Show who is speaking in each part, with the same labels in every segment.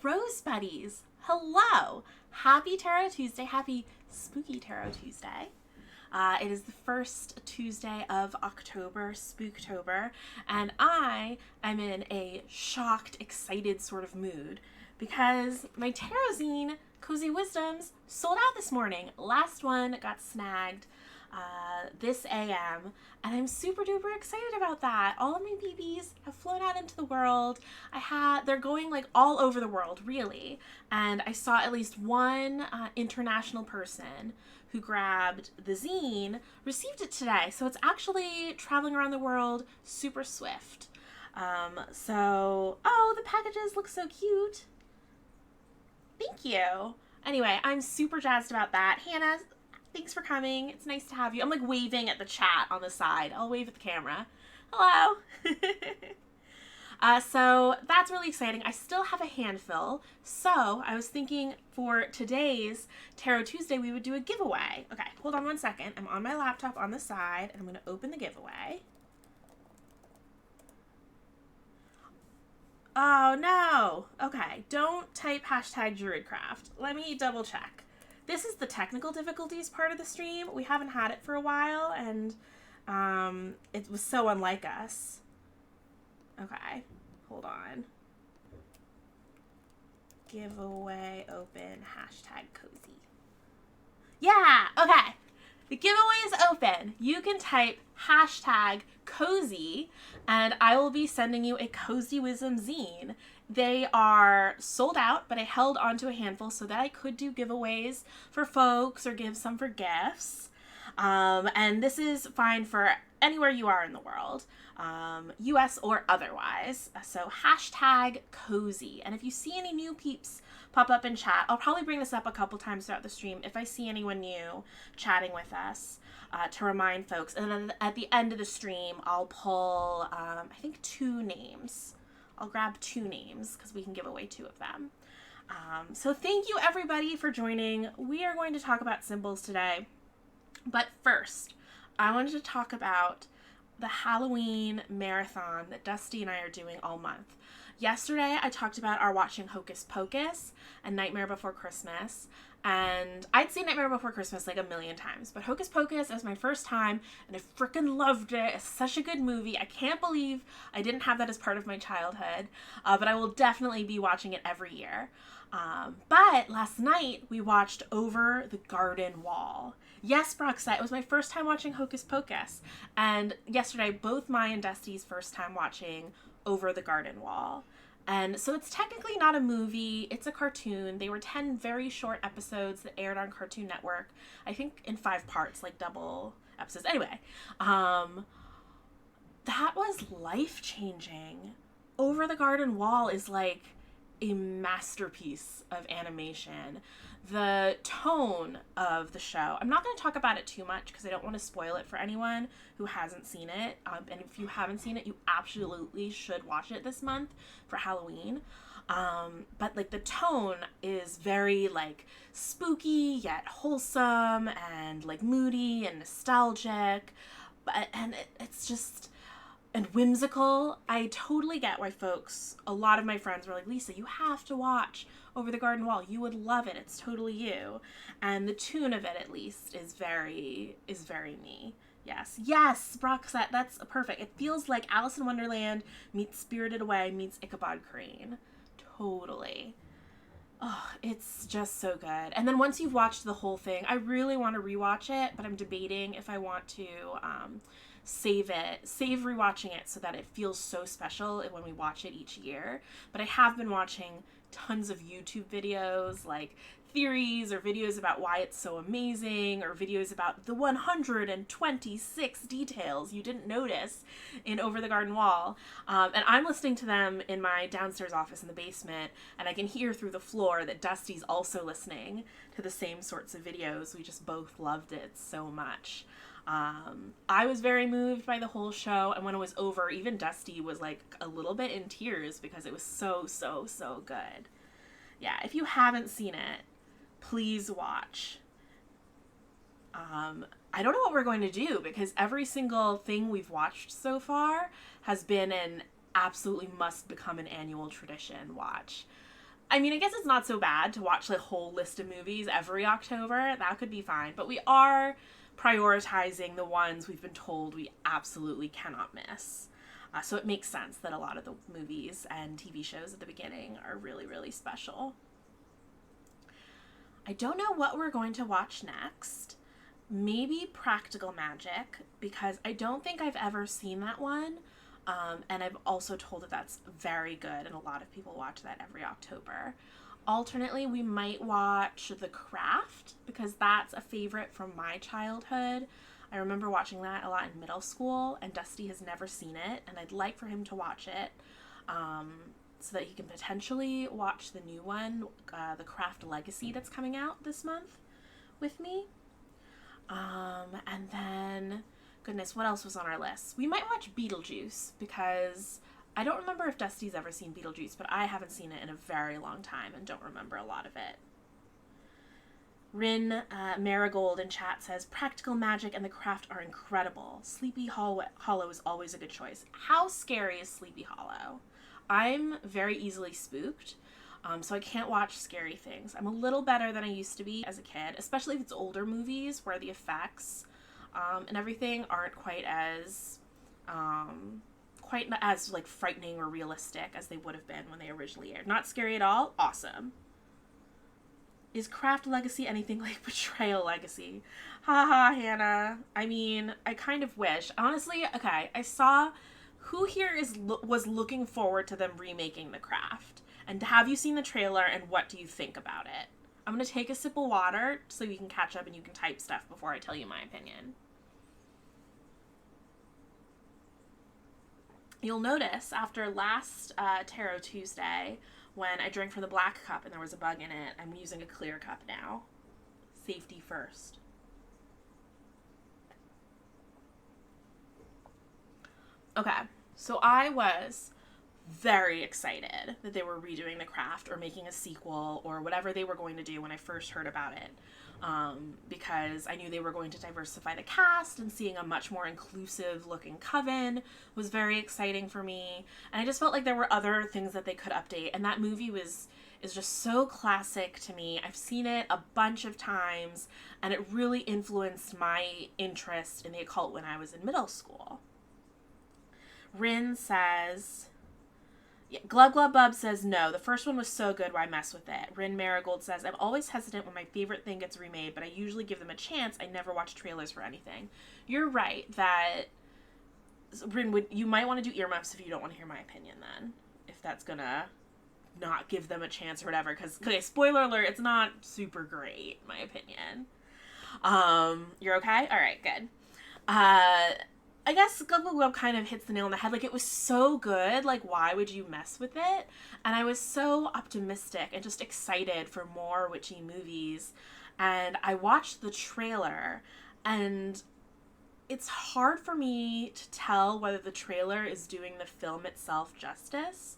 Speaker 1: Rose Buddies, hello! Happy Tarot Tuesday, happy Spooky Tarot Tuesday. It is the first Tuesday of October, Spooktober, and I am in a shocked, excited sort of mood because my tarot zine, Cozy Wisdoms, sold out this morning. Last one got snagged this AM, and I'm super duper excited about that. All of my BBs have flown out into the world. They're going like all over the world, really, and I saw at least one international person who grabbed the zine, received it today, so it's actually traveling around the world super swift. Oh, the packages look so cute. Thank you. Anyway, I'm super jazzed about that. Hannah, thanks for coming. It's nice to have you. I'm like waving at the chat on the side. I'll wave at the camera. Hello. So that's really exciting. I still have a handful. So I was thinking for today's Tarot Tuesday, we would do a giveaway. Okay, hold on one second. I'm on my laptop on the side, and I'm going to open the giveaway. Oh, no. Okay, don't type #druidcraft. Let me double check. This is the technical difficulties part of the stream. We haven't had it for a while, and it was so unlike us. Okay, hold on. Giveaway open, #cozy. Yeah, okay. The giveaway is open. You can type #cozy, and I will be sending you a Cozy Wisdom zine. They are sold out, but I held onto a handful so that I could do giveaways for folks or give some for gifts. And this is fine for anywhere you are in the world, US or otherwise. So #cozy. And if you see any new peeps pop up in chat, I'll probably bring this up a couple times throughout the stream if I see anyone new chatting with us to remind folks. And then at the end of the stream, I'll pull, I think 2 names. I'll grab 2 names because we can give away 2 of them. So thank you everybody for joining. We are going to talk about symbols today. But first, I wanted to talk about the Halloween marathon that Dusty and I are doing all month. Yesterday, I talked about our watching Hocus Pocus and Nightmare Before Christmas. And I'd seen Nightmare Before Christmas like a million times. But Hocus Pocus was my first time, and I freaking loved it. It's such a good movie. I can't believe I didn't have that as part of my childhood. But I will definitely be watching it every year. But last night, we watched Over the Garden Wall. Yes, Broxette, it was my first time watching Hocus Pocus. And yesterday, both my and Dusty's first time watching Over the Garden Wall. And so it's technically not a movie, it's a cartoon. They were 10 very short episodes that aired on Cartoon Network. I think in 5 parts, like double episodes. Anyway, that was life-changing. Over the Garden Wall is like a masterpiece of animation. The tone of the show, I'm not going to talk about it too much because I don't want to spoil it for anyone who hasn't seen it. And if you haven't seen it, you absolutely should watch it this month for Halloween. But like the tone is very like spooky yet wholesome and like moody and nostalgic. And it's just... and whimsical. I totally get why a lot of my friends were like, Lisa, you have to watch Over the Garden Wall. You would love it. It's totally you. And the tune of it, at least, is very me. Yes, Broxette, that's perfect. It feels like Alice in Wonderland meets Spirited Away meets Ichabod Crane. Totally. Oh, it's just so good. And then once you've watched the whole thing, I really want to rewatch it, but I'm debating if I want to save rewatching it so that it feels so special when we watch it each year. But I have been watching tons of YouTube videos, like theories or videos about why it's so amazing, or videos about the 126 details you didn't notice in Over the Garden Wall. And I'm listening to them in my downstairs office in the basement, and I can hear through the floor that Dusty's also listening to the same sorts of videos. We just both loved it so much. I was very moved by the whole show, and when it was over, even Dusty was like a little bit in tears because it was so good. Yeah, if you haven't seen it, please watch. I don't know what we're going to do because every single thing we've watched so far has been an absolutely must become an annual tradition watch. I mean, I guess it's not so bad to watch a whole list of movies every October. That could be fine. But we are prioritizing the ones we've been told we absolutely cannot miss. So it makes sense that a lot of the movies and TV shows at the beginning are really, really special. I don't know what we're going to watch next. Maybe Practical Magic, because I don't think I've ever seen that one. And I've also told that that's very good, and a lot of people watch that every October. Alternately, we might watch The Craft, because that's a favorite from my childhood. I remember watching that a lot in middle school, and Dusty has never seen it, and I'd like for him to watch it so that he can potentially watch the new one, The Craft Legacy, that's coming out this month with me. And then, goodness, what else was on our list? We might watch Beetlejuice, because I don't remember if Dusty's ever seen Beetlejuice, but I haven't seen it in a very long time and don't remember a lot of it. Rin Marigold in chat says, Practical Magic and The Craft are incredible. Sleepy Hollow is always a good choice. How scary is Sleepy Hollow? I'm very easily spooked, so I can't watch scary things. I'm a little better than I used to be as a kid, especially if it's older movies where the effects and everything aren't quite as like frightening or realistic as they would have been when they originally aired. Not scary at all? Awesome. Is Craft Legacy anything like Betrayal Legacy? Haha, Hannah. I mean, I kind of wish. Honestly, okay, I saw who here was looking forward to them remaking The Craft. And have you seen the trailer, and what do you think about it? I'm going to take a sip of water so you can catch up and you can type stuff before I tell you my opinion. You'll notice after last Tarot Tuesday, when I drank from the black cup and there was a bug in it, I'm using a clear cup now. Safety first. Okay, so I was very excited that they were redoing The Craft or making a sequel or whatever they were going to do when I first heard about it. Because I knew they were going to diversify the cast, and seeing a much more inclusive looking coven was very exciting for me. And I just felt like there were other things that they could update, and that movie is just so classic to me. I've seen it a bunch of times, and it really influenced my interest in the occult when I was in middle school. Rin says, yeah, Glub Glub Bub says, no, the first one was so good, why mess with it? Rin Marigold says, I'm always hesitant when my favorite thing gets remade, but I usually give them a chance. I never watch trailers for anything. You're right that, Rin, you might want to do earmuffs if you don't want to hear my opinion then. If that's gonna not give them a chance or whatever. Because, okay, spoiler alert, it's not super great, my opinion. You're okay? Alright, good. I guess Glub Glub Glub kind of hits the nail on the head. Like, it was so good. Like, why would you mess with it? And I was so optimistic and just excited for more witchy movies. And I watched the trailer, and it's hard for me to tell whether the trailer is doing the film itself justice.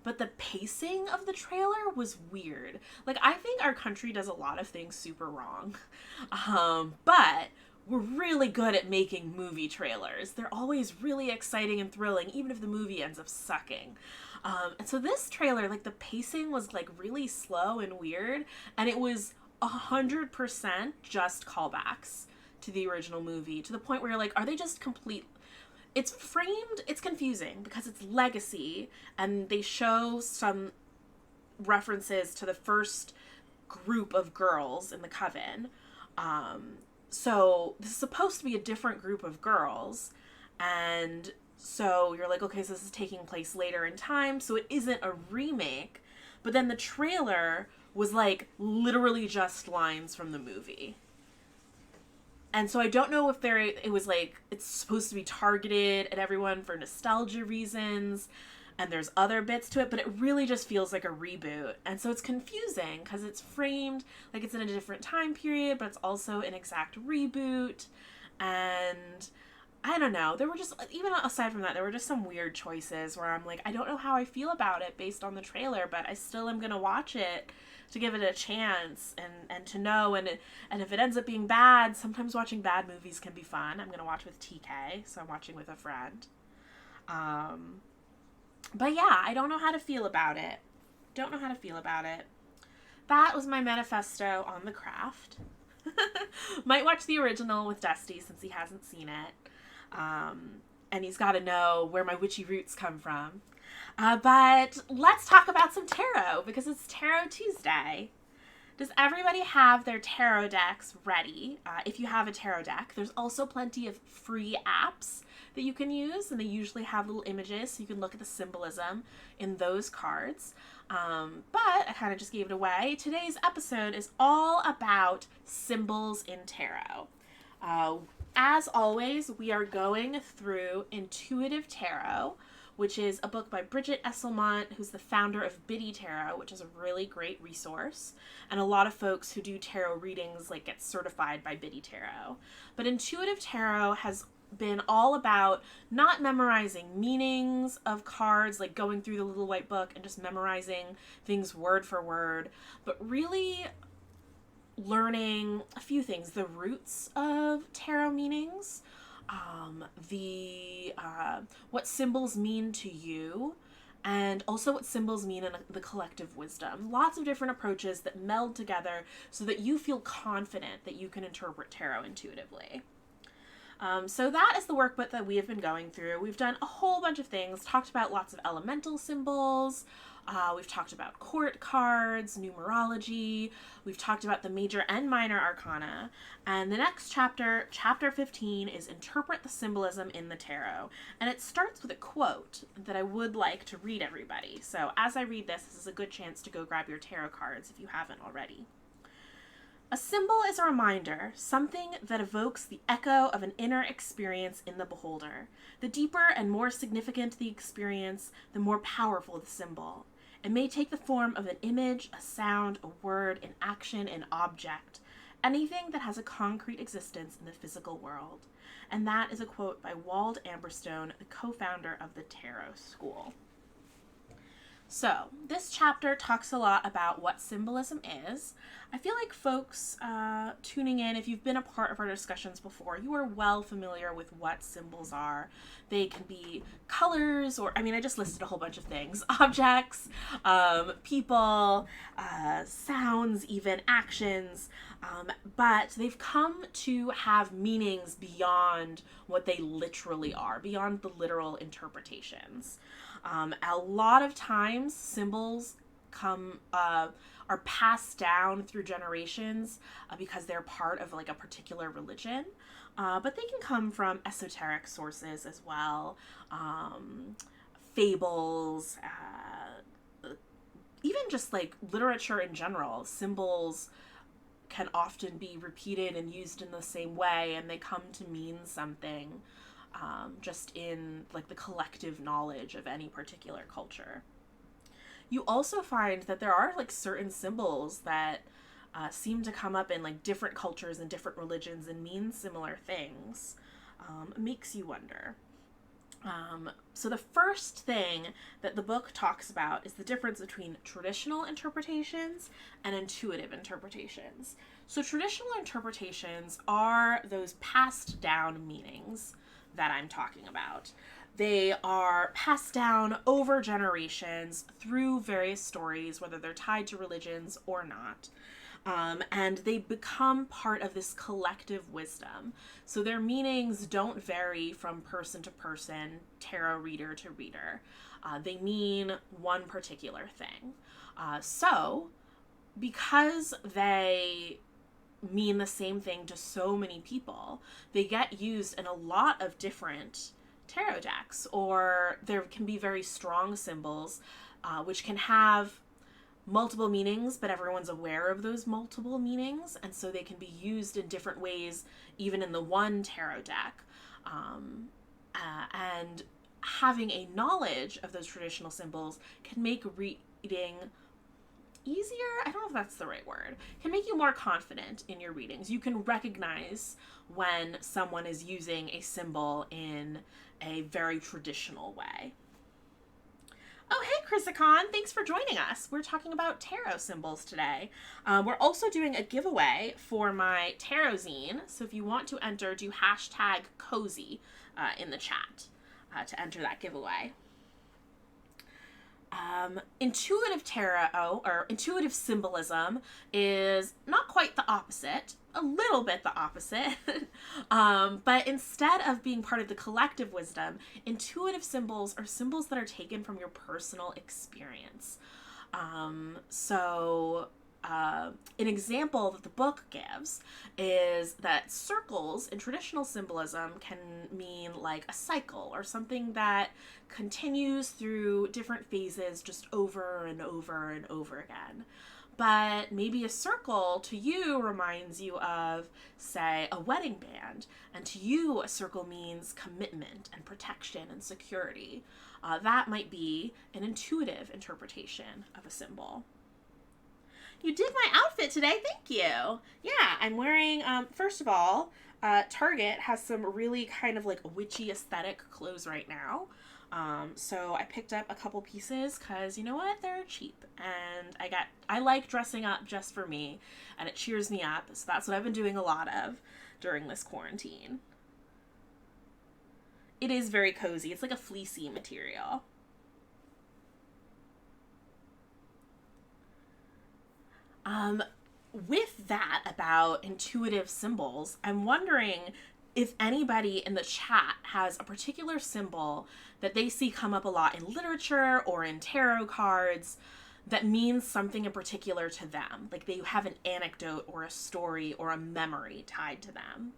Speaker 1: But the pacing of the trailer was weird. Like, I think our country does a lot of things super wrong. But we're really good at making movie trailers. They're always really exciting and thrilling, even if the movie ends up sucking. And so this trailer, like, the pacing was, like, really slow and weird, and it was 100% just callbacks to the original movie, to the point where you're like, are they just complete... It's framed, it's confusing, because it's legacy, and they show some references to the first group of girls in the coven, so this is supposed to be a different group of girls, and so you're like, okay, so this is taking place later in time, so it isn't a remake, but then the trailer was, like, literally just lines from the movie. And so I don't know if it was, like, it's supposed to be targeted at everyone for nostalgia reasons, and there's other bits to it, but it really just feels like a reboot. And so it's confusing because it's framed like it's in a different time period, but it's also an exact reboot. And I don't know, there were just, even aside from that, there were just some weird choices where I'm like, I don't know how I feel about it based on the trailer, but I still am gonna watch it to give it a chance and to know, and if it ends up being bad, sometimes watching bad movies can be fun. I'm gonna watch with TK, so I'm watching with a friend. But yeah, I don't know how to feel about it. Don't know how to feel about it. That was my manifesto on the craft. Might watch the original with Dusty since he hasn't seen it. And he's got to know where my witchy roots come from. But let's talk about some tarot because it's Tarot Tuesday. Does everybody have their tarot decks ready? If you have a tarot deck, there's also plenty of free apps that you can use, and they usually have little images so you can look at the symbolism in those cards. But I kind of just gave it away. Today's episode is all about symbols in tarot. As always, we are going through Intuitive Tarot, which is a book by Bridget Esselmont, who's the founder of Biddy Tarot, which is a really great resource. And a lot of folks who do tarot readings get certified by Biddy Tarot. But Intuitive Tarot has been all about not memorizing meanings of cards, like going through the little white book and just memorizing things word for word, but really learning a few things: the roots of tarot meanings, what symbols mean to you, and also what symbols mean in the collective wisdom. Lots of different approaches that meld together so that you feel confident that you can interpret tarot intuitively. So that is the workbook that we have been going through. We've done a whole bunch of things, talked about lots of elemental symbols. We've talked about court cards, numerology. We've talked about the major and minor arcana. And the next chapter, chapter 15, is Interpret the Symbolism in the Tarot. And it starts with a quote that I would like to read everybody. So as I read this is a good chance to go grab your tarot cards if you haven't already. A symbol is a reminder, something that evokes the echo of an inner experience in the beholder. The deeper and more significant the experience, the more powerful the symbol. It may take the form of an image, a sound, a word, an action, an object, anything that has a concrete existence in the physical world. And that is a quote by Wald Amberstone, the co-founder of the Tarot School. So, this chapter talks a lot about what symbolism is. I feel like folks tuning in, if you've been a part of our discussions before, you are well familiar with what symbols are. They can be colors, or, I just listed a whole bunch of things. Objects, people, sounds, even actions. But they've come to have meanings beyond what they literally are, beyond the literal interpretations. A lot of times symbols are passed down through generations because they're part of a particular religion, but they can come from esoteric sources as well, fables, even just literature in general. Symbols can often be repeated and used in the same way, and they come to mean something. Just in the collective knowledge of any particular culture. You also find that there are certain symbols that seem to come up in different cultures and different religions and mean similar things. It makes you wonder. So the first thing that the book talks about is the difference between traditional interpretations and intuitive interpretations. So traditional interpretations are those passed down meanings that I'm talking about. They are passed down over generations through various stories, whether they're tied to religions or not. And they become part of this collective wisdom. So their meanings don't vary from person to person, tarot reader to reader. They mean one particular thing. So because they mean the same thing to so many people, they get used in a lot of different tarot decks, or there can be very strong symbols which can have multiple meanings, but everyone's aware of those multiple meanings, and so they can be used in different ways even in the one tarot deck. And having a knowledge of those traditional symbols can make reading easier. I don't know if that's the right word. Can make you more confident in your readings. You can recognize when someone is using a symbol in a very traditional way. Oh, hey, Chrisicon. Thanks for joining us. We're talking about tarot symbols today. We're also doing a giveaway for my tarot zine. So if you want to enter, do hashtag cozy in the chat to enter that giveaway. Intuitive tarot or intuitive symbolism is not quite the opposite, a little bit the opposite. But instead of being part of the collective wisdom, intuitive symbols are symbols that are taken from your personal experience. An example that the book gives is that circles in traditional symbolism can mean like a cycle or something that continues through different phases just over and over and over again. But maybe a circle to you reminds you of, say, a wedding band, and to you a circle means commitment and protection and security. That might be an intuitive interpretation of a symbol. You did my outfit today, thank you. Yeah, I'm wearing, first of all, Target has some really kind of like witchy aesthetic clothes right now. So I picked up a couple pieces because you know what? They're cheap. And I like dressing up just for me and it cheers me up. So that's what I've been doing a lot of during this quarantine. It is very cozy. It's like a fleecy material. With that about intuitive symbols, I'm wondering if anybody in the chat has a particular symbol that they see come up a lot in literature or in tarot cards that means something in particular to them. Like they have an anecdote or a story or a memory tied to them.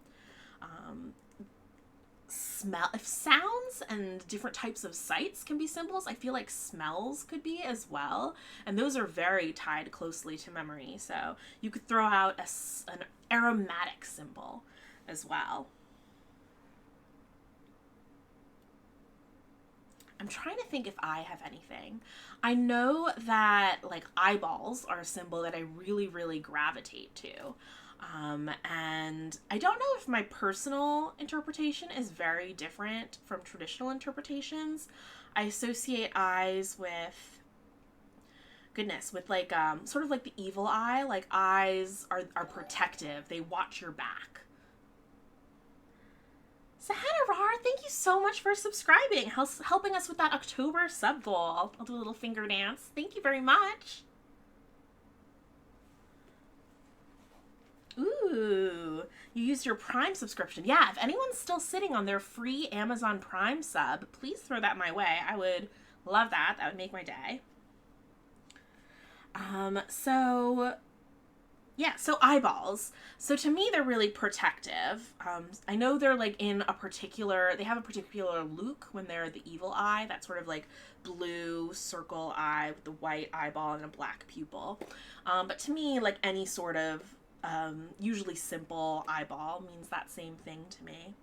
Speaker 1: If sounds and different types of sights can be symbols, I feel like smells could be as well, and those are very tied closely to memory. So you could throw out an aromatic symbol as well. I'm trying to think if I have anything. I know that like eyeballs are a symbol that I really, really gravitate to. And I don't know if my personal interpretation is very different from traditional interpretations. I associate eyes with, with like, sort of like the evil eye. Like eyes are protective. They watch your back. Sahanarar, thank you so much for subscribing, helping us with that October sub goal. I'll do a little finger dance. Thank you very much. Ooh, you used your Prime subscription. Yeah, if anyone's still sitting on their free Amazon Prime sub, please throw that my way. I would love that. That would make my day. So eyeballs. So to me, they're really protective. I know they're like they have a particular look when they're the evil eye, that sort of like blue circle eye with the white eyeball and a black pupil. But to me, like any sort of usually simple eyeball means that same thing to me.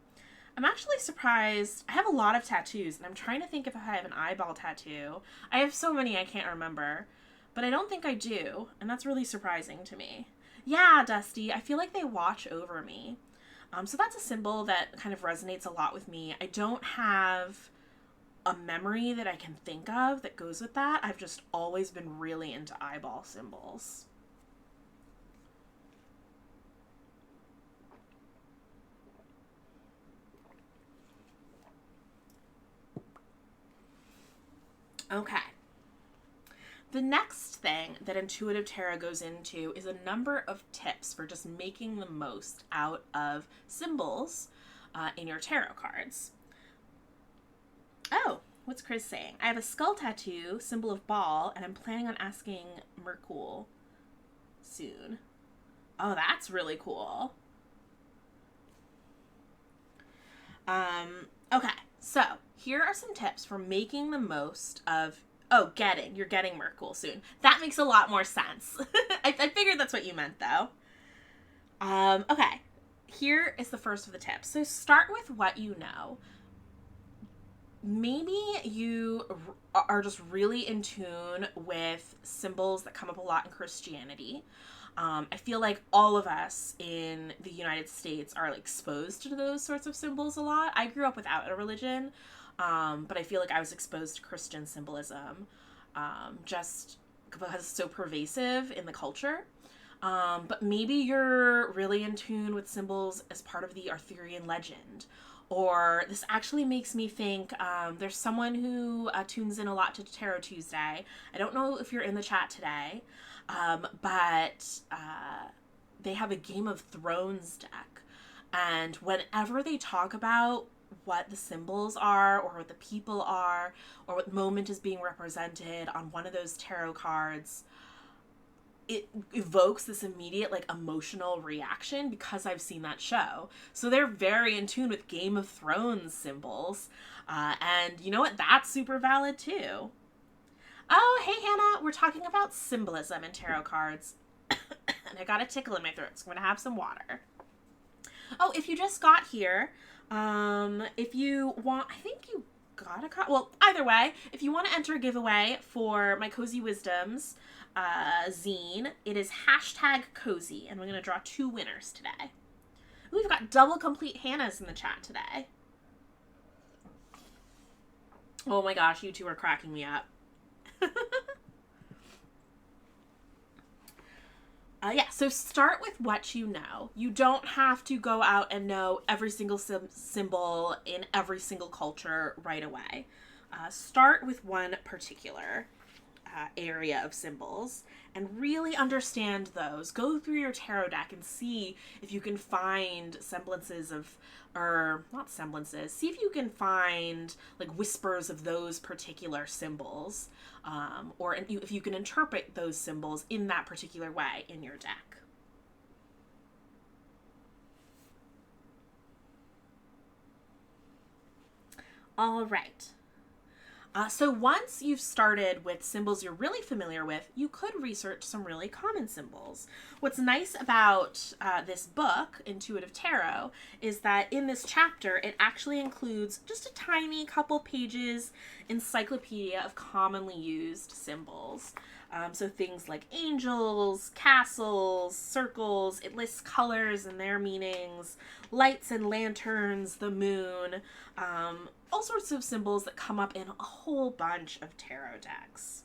Speaker 1: I'm actually surprised. I have a lot of tattoos, and I'm trying to think if I have an eyeball tattoo. I have so many I can't remember, but I don't think I do, and that's really surprising to me. Yeah, Dusty, I feel like they watch over me. So that's a symbol that kind of resonates a lot with me. I don't have a memory that I can think of that goes with that. I've just always been really into eyeball symbols. Okay. The next thing that Intuitive Tarot goes into is a number of tips for just making the most out of symbols in your tarot cards. Oh, what's Chris saying? I have a skull tattoo, symbol of ball, and I'm planning on asking Merkul soon. Oh, that's really cool. Okay, so here are some tips for making the most of, you're getting Merkul soon. That makes a lot more sense. I figured that's what you meant, though. Okay, here is the first of the tips. So start with what you know. Maybe you are just really in tune with symbols that come up a lot in Christianity. I feel like all of us in the United States are like exposed to those sorts of symbols a lot. I grew up without a religion, but I feel like I was exposed to Christian symbolism just because it's so pervasive in the culture. But maybe you're really in tune with symbols as part of the Arthurian legend, Or this actually makes me think, there's someone who tunes in a lot to Tarot Tuesday. I don't know if you're in the chat today, but they have a Game of Thrones deck. And whenever they talk about what the symbols are, or what the people are, or what moment is being represented on one of those tarot cards, it evokes this immediate like emotional reaction because I've seen that show. So they're very in tune with Game of Thrones symbols. And you know what? That's super valid too. Oh, hey Hannah, we're talking about symbolism in tarot cards. And I got a tickle in my throat, so I'm gonna have some water. Oh, if you just got here, if you want, I think you got a well, either way, if you want to enter a giveaway for my Cozy Wisdoms zine, it is #cozy, and we're going to draw 2 winners today. Ooh, we've got double complete Hannahs in the chat today. Oh my gosh, you two are cracking me up. Yeah, so start with what you know. You don't have to go out and know every single symbol in every single culture right away. Start with one particular area of symbols and really understand those. Go through your tarot deck and see if you can find semblances of, or not semblances, see if you can find like whispers of those particular symbols, or if you can interpret those symbols in that particular way in your deck. All right. So once you've started with symbols you're really familiar with, you could research some really common symbols. What's nice about this book, Intuitive Tarot, is that in this chapter, it actually includes just a tiny couple pages encyclopedia of commonly used symbols. So things like angels, castles, circles, it lists colors and their meanings, lights and lanterns, the moon, all sorts of symbols that come up in a whole bunch of tarot decks.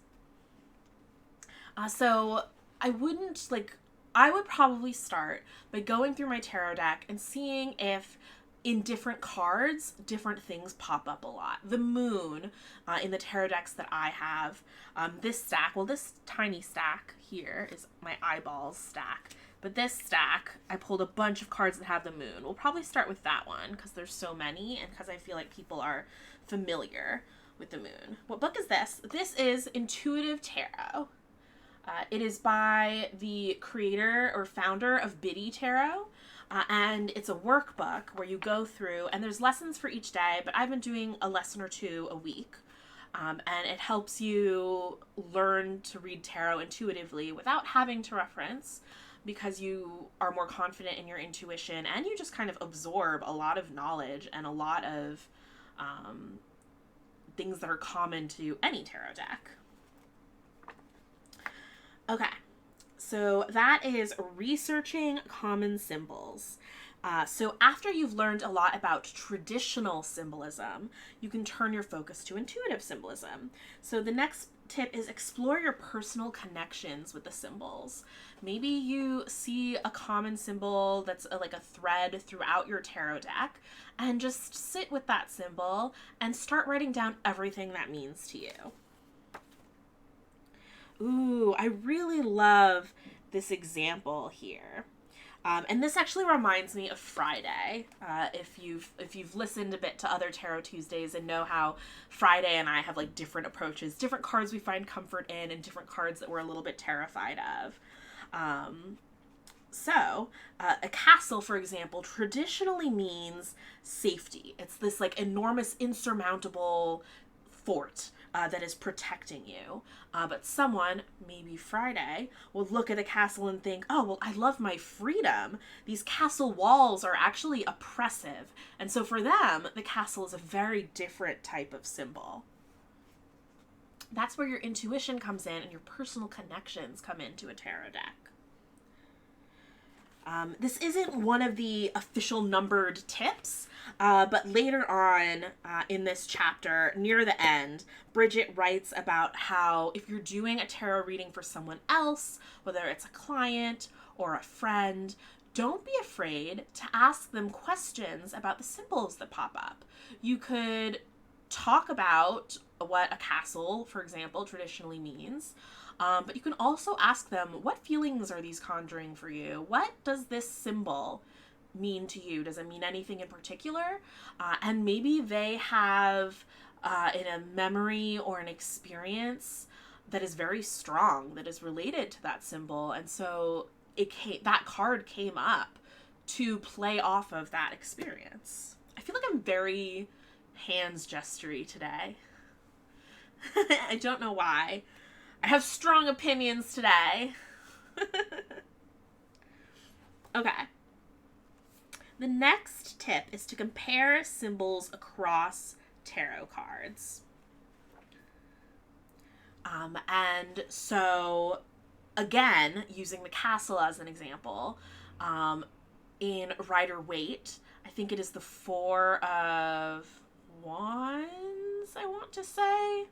Speaker 1: So I would probably start by going through my tarot deck and seeing if in different cards, different things pop up a lot. The moon in the tarot decks that I have, this stack, well, this tiny stack here is my eyeballs stack. But this stack, I pulled a bunch of cards that have the moon. We'll probably start with that one because there's so many and because I feel like people are familiar with the moon. What book is this? This is Intuitive Tarot. It is by the creator or founder of Biddy Tarot. And it's a workbook where you go through, and there's lessons for each day, but I've been doing a lesson or 2 a week. And it helps you learn to read tarot intuitively without having to reference, because you are more confident in your intuition and you just kind of absorb a lot of knowledge and a lot of things that are common to any tarot deck. Okay, so that is researching common symbols. So after you've learned a lot about traditional symbolism, you can turn your focus to intuitive symbolism. So the next tip is explore your personal connections with the symbols. Maybe you see a common symbol that's like a thread throughout your tarot deck, and just sit with that symbol and start writing down everything that means to you. Ooh, I really love this example here. And this actually reminds me of Friday. If you've listened a bit to other Tarot Tuesdays and know how Friday and I have like different approaches, different cards we find comfort in, and different cards that we're a little bit terrified of. So a castle, for example, traditionally means safety. It's this like enormous, insurmountable fort that is protecting you. But someone, maybe Friday, will look at a castle and think, oh, well, I love my freedom. These castle walls are actually oppressive. And so for them, the castle is a very different type of symbol. That's where your intuition comes in and your personal connections come into a tarot deck. This isn't one of the official numbered tips, but later on in this chapter, near the end, Bridget writes about how if you're doing a tarot reading for someone else, whether it's a client or a friend, don't be afraid to ask them questions about the symbols that pop up. You could talk about what a castle, for example, traditionally means, but you can also ask them, what feelings are these conjuring for you? What does this symbol mean to you? Does it mean anything in particular? And maybe they have in a memory or an experience that is very strong, that is related to that symbol. And so that card came up to play off of that experience. I feel like I'm very hands gestury today. I don't know why. I have strong opinions today. Okay. The next tip is to compare symbols across tarot cards. And so, again, using the castle as an example, in Rider-Waite, I think it is the Four of Wands, I want to say.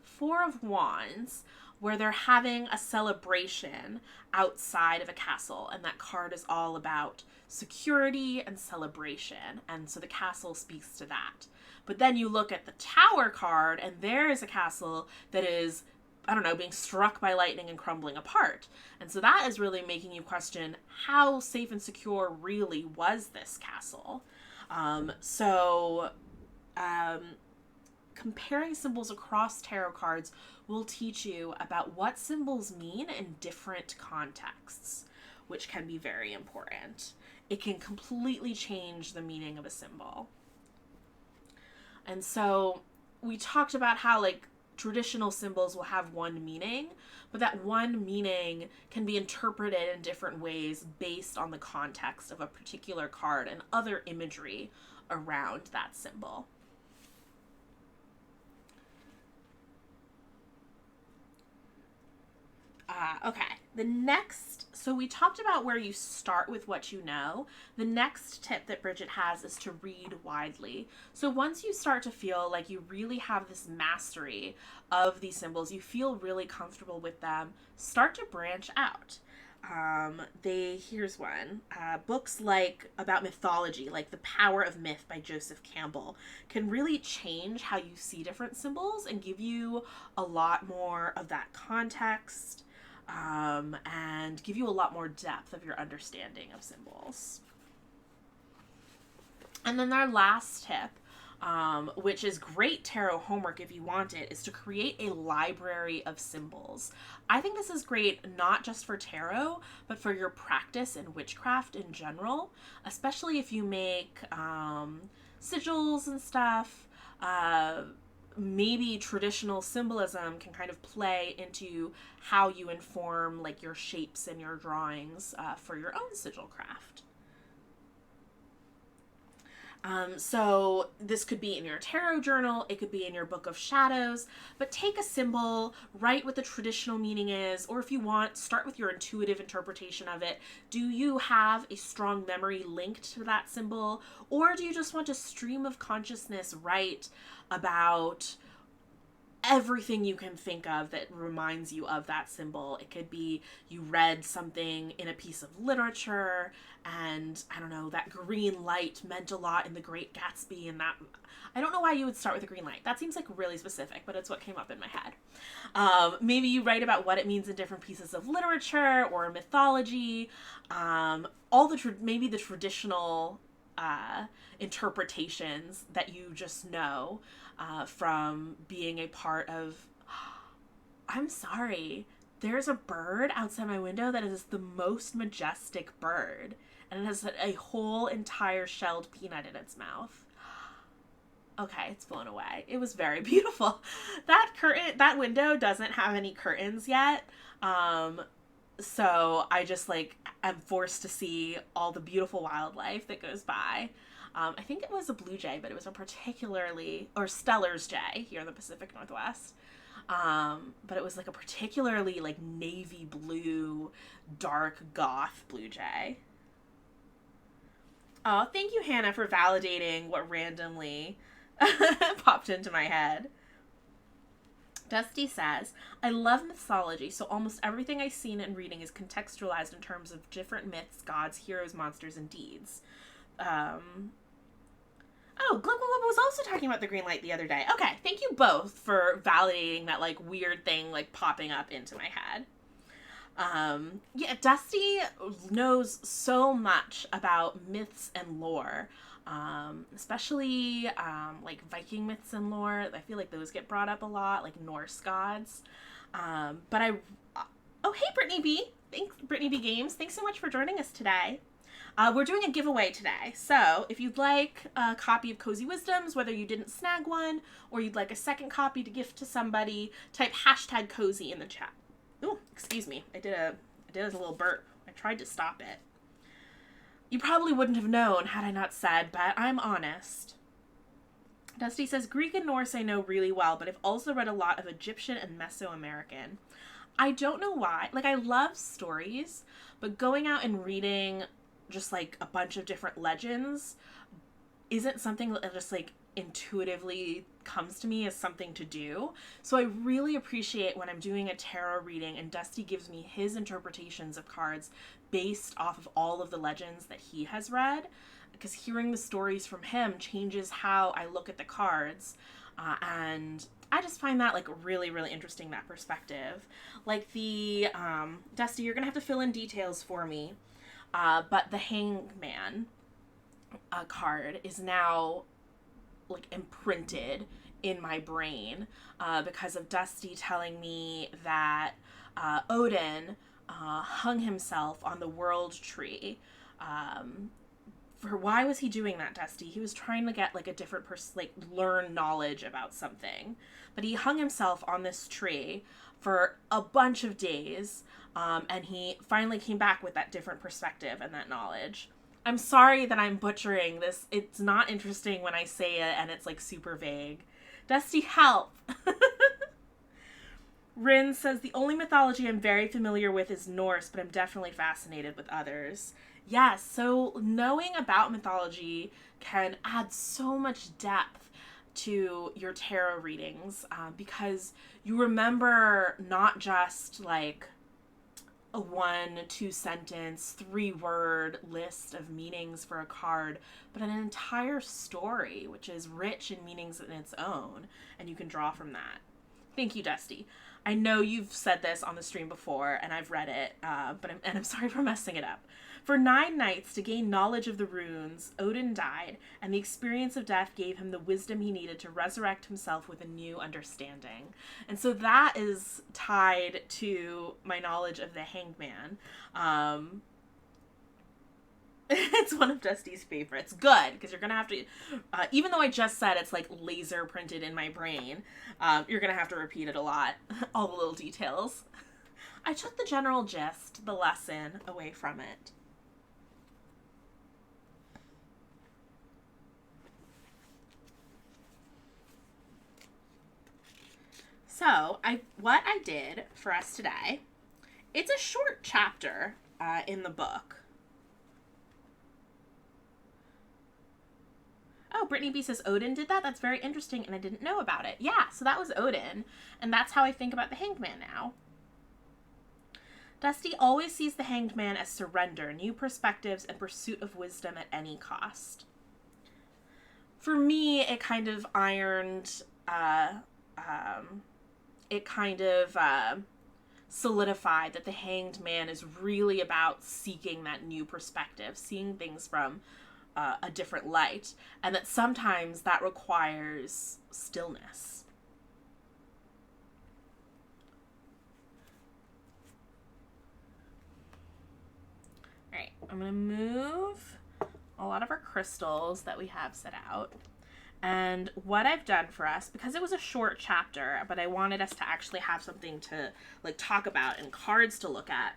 Speaker 1: Four of Wands, where they're having a celebration outside of a castle, and that card is all about security and celebration, and so the castle speaks to that. But then you look at the Tower card, and there is a castle that is, I don't know, being struck by lightning and crumbling apart. And so that is really making you question, how safe and secure really was this castle? Comparing symbols across tarot cards will teach you about what symbols mean in different contexts, which can be very important. It can completely change the meaning of a symbol. And so we talked about how, like, traditional symbols will have one meaning, but that one meaning can be interpreted in different ways based on the context of a particular card and other imagery around that symbol. Okay, so we talked about where you start with what you know. The next tip that Bridget has is to read widely. So once you start to feel like you really have this mastery of these symbols, you feel really comfortable with them, start to branch out. Here's one. Books about mythology, like The Power of Myth by Joseph Campbell, can really change how you see different symbols and give you a lot more of that context, and give you a lot more depth of your understanding of symbols. And then our last tip, which is great tarot homework if you want it, is to create a library of symbols. I think this is great not just for tarot, but for your practice in witchcraft in general, especially if you make sigils and stuff. Maybe traditional symbolism can kind of play into how you inform, like, your shapes and your drawings for your own sigil craft. So this could be in your tarot journal, it could be in your book of shadows, but take a symbol, write what the traditional meaning is, or if you want, start with your intuitive interpretation of it. Do you have a strong memory linked to that symbol, or do you just want a stream of consciousness write about everything you can think of that reminds you of that symbol? It could be you read something in a piece of literature and, I don't know, that green light meant a lot in The Great Gatsby, and that, I don't know why you would start with a green light. That seems like really specific, but it's what came up in my head. Maybe you write about what it means in different pieces of literature or mythology, maybe the traditional interpretations that you just know from being a part of. I'm sorry, there's a bird outside my window that is the most majestic bird, and it has a whole entire shelled peanut in its mouth. Okay, it's blown away. It was very beautiful. That window doesn't have any curtains yet, so I just, I'm forced to see all the beautiful wildlife that goes by. I think it was a blue jay, but it was or Steller's jay here in the Pacific Northwest. But it was a particularly navy blue, dark goth blue jay. Oh, thank you, Hannah, for validating what randomly popped into my head. Dusty says, I love mythology, so almost everything I've seen and reading is contextualized in terms of different myths, gods, heroes, monsters, and deeds. Oh, Glub was also talking about the green light the other day. Okay, thank you both for validating that, like, weird thing, like, popping up into my head. Yeah, Dusty knows so much about myths and lore, especially, like, Viking myths and lore. I feel like those get brought up a lot, like Norse gods. Oh, hey, Brittany B. Thanks, Brittany B Games. Thanks so much for joining us today. We're doing a giveaway today, so if you'd like a copy of Cozy Wisdoms, whether you didn't snag one, or you'd like a second copy to gift to somebody, type hashtag cozy in the chat. Ooh, excuse me, I did a little burp. I tried to stop it. You probably wouldn't have known had I not said, but I'm honest. Dusty says, Greek and Norse I know really well, but I've also read a lot of Egyptian and Mesoamerican. I don't know why. Like, I love stories, but going out and reading just, like, a bunch of different legends isn't something that just, like, intuitively comes to me as something to do. So I really appreciate when I'm doing a tarot reading and Dusty gives me his interpretations of cards based off of all of the legends that he has read, because hearing the stories from him changes how I look at the cards, and I just find that, like, really, really interesting, that perspective. Like, the, Dusty, you're gonna have to fill in details for me, but the Hangman card is now, like, imprinted in my brain because of Dusty telling me that Odin hung himself on the world tree. Why was he doing that, Dusty? He was trying to get, like, a different learn knowledge about something. But he hung himself on this tree for a bunch of days, and he finally came back with that different perspective and that knowledge. I'm sorry that I'm butchering this. It's not interesting when I say it and it's, like, super vague. Dusty, help! Rin says, the only mythology I'm very familiar with is Norse, but I'm definitely fascinated with others. Yes, so knowing about mythology can add so much depth to your tarot readings, because you remember not just, like, a 1-2 sentence, 3-word list of meanings for a card, but an entire story, which is rich in meanings in its own, and you can draw from that. Thank you, Dusty. I know you've said this on the stream before, and I've read it, but I'm sorry for messing it up. For 9 nights, to gain knowledge of the runes, Odin died, and the experience of death gave him the wisdom he needed to resurrect himself with a new understanding. And so that is tied to my knowledge of the Hangman. It's one of Dusty's favorites. Good, because you're going to have to, even though I just said it's, like, laser printed in my brain, you're going to have to repeat it a lot, all the little details. I took the general gist, the lesson, away from it. So, what I did for us today, it's a short chapter in the book. Oh, Brittany B says Odin did that? That's very interesting, and I didn't know about it. Yeah, so that was Odin, and that's how I think about the Hanged Man now. Dusty always sees the Hanged Man as surrender, new perspectives, and pursuit of wisdom at any cost. For me, it kind of solidified that the Hanged Man is really about seeking that new perspective, seeing things from a different light, and that sometimes that requires stillness. All right, I'm going to move a lot of our crystals that we have set out. And what I've done for us, because it was a short chapter, but I wanted us to actually have something to, like, talk about and cards to look at,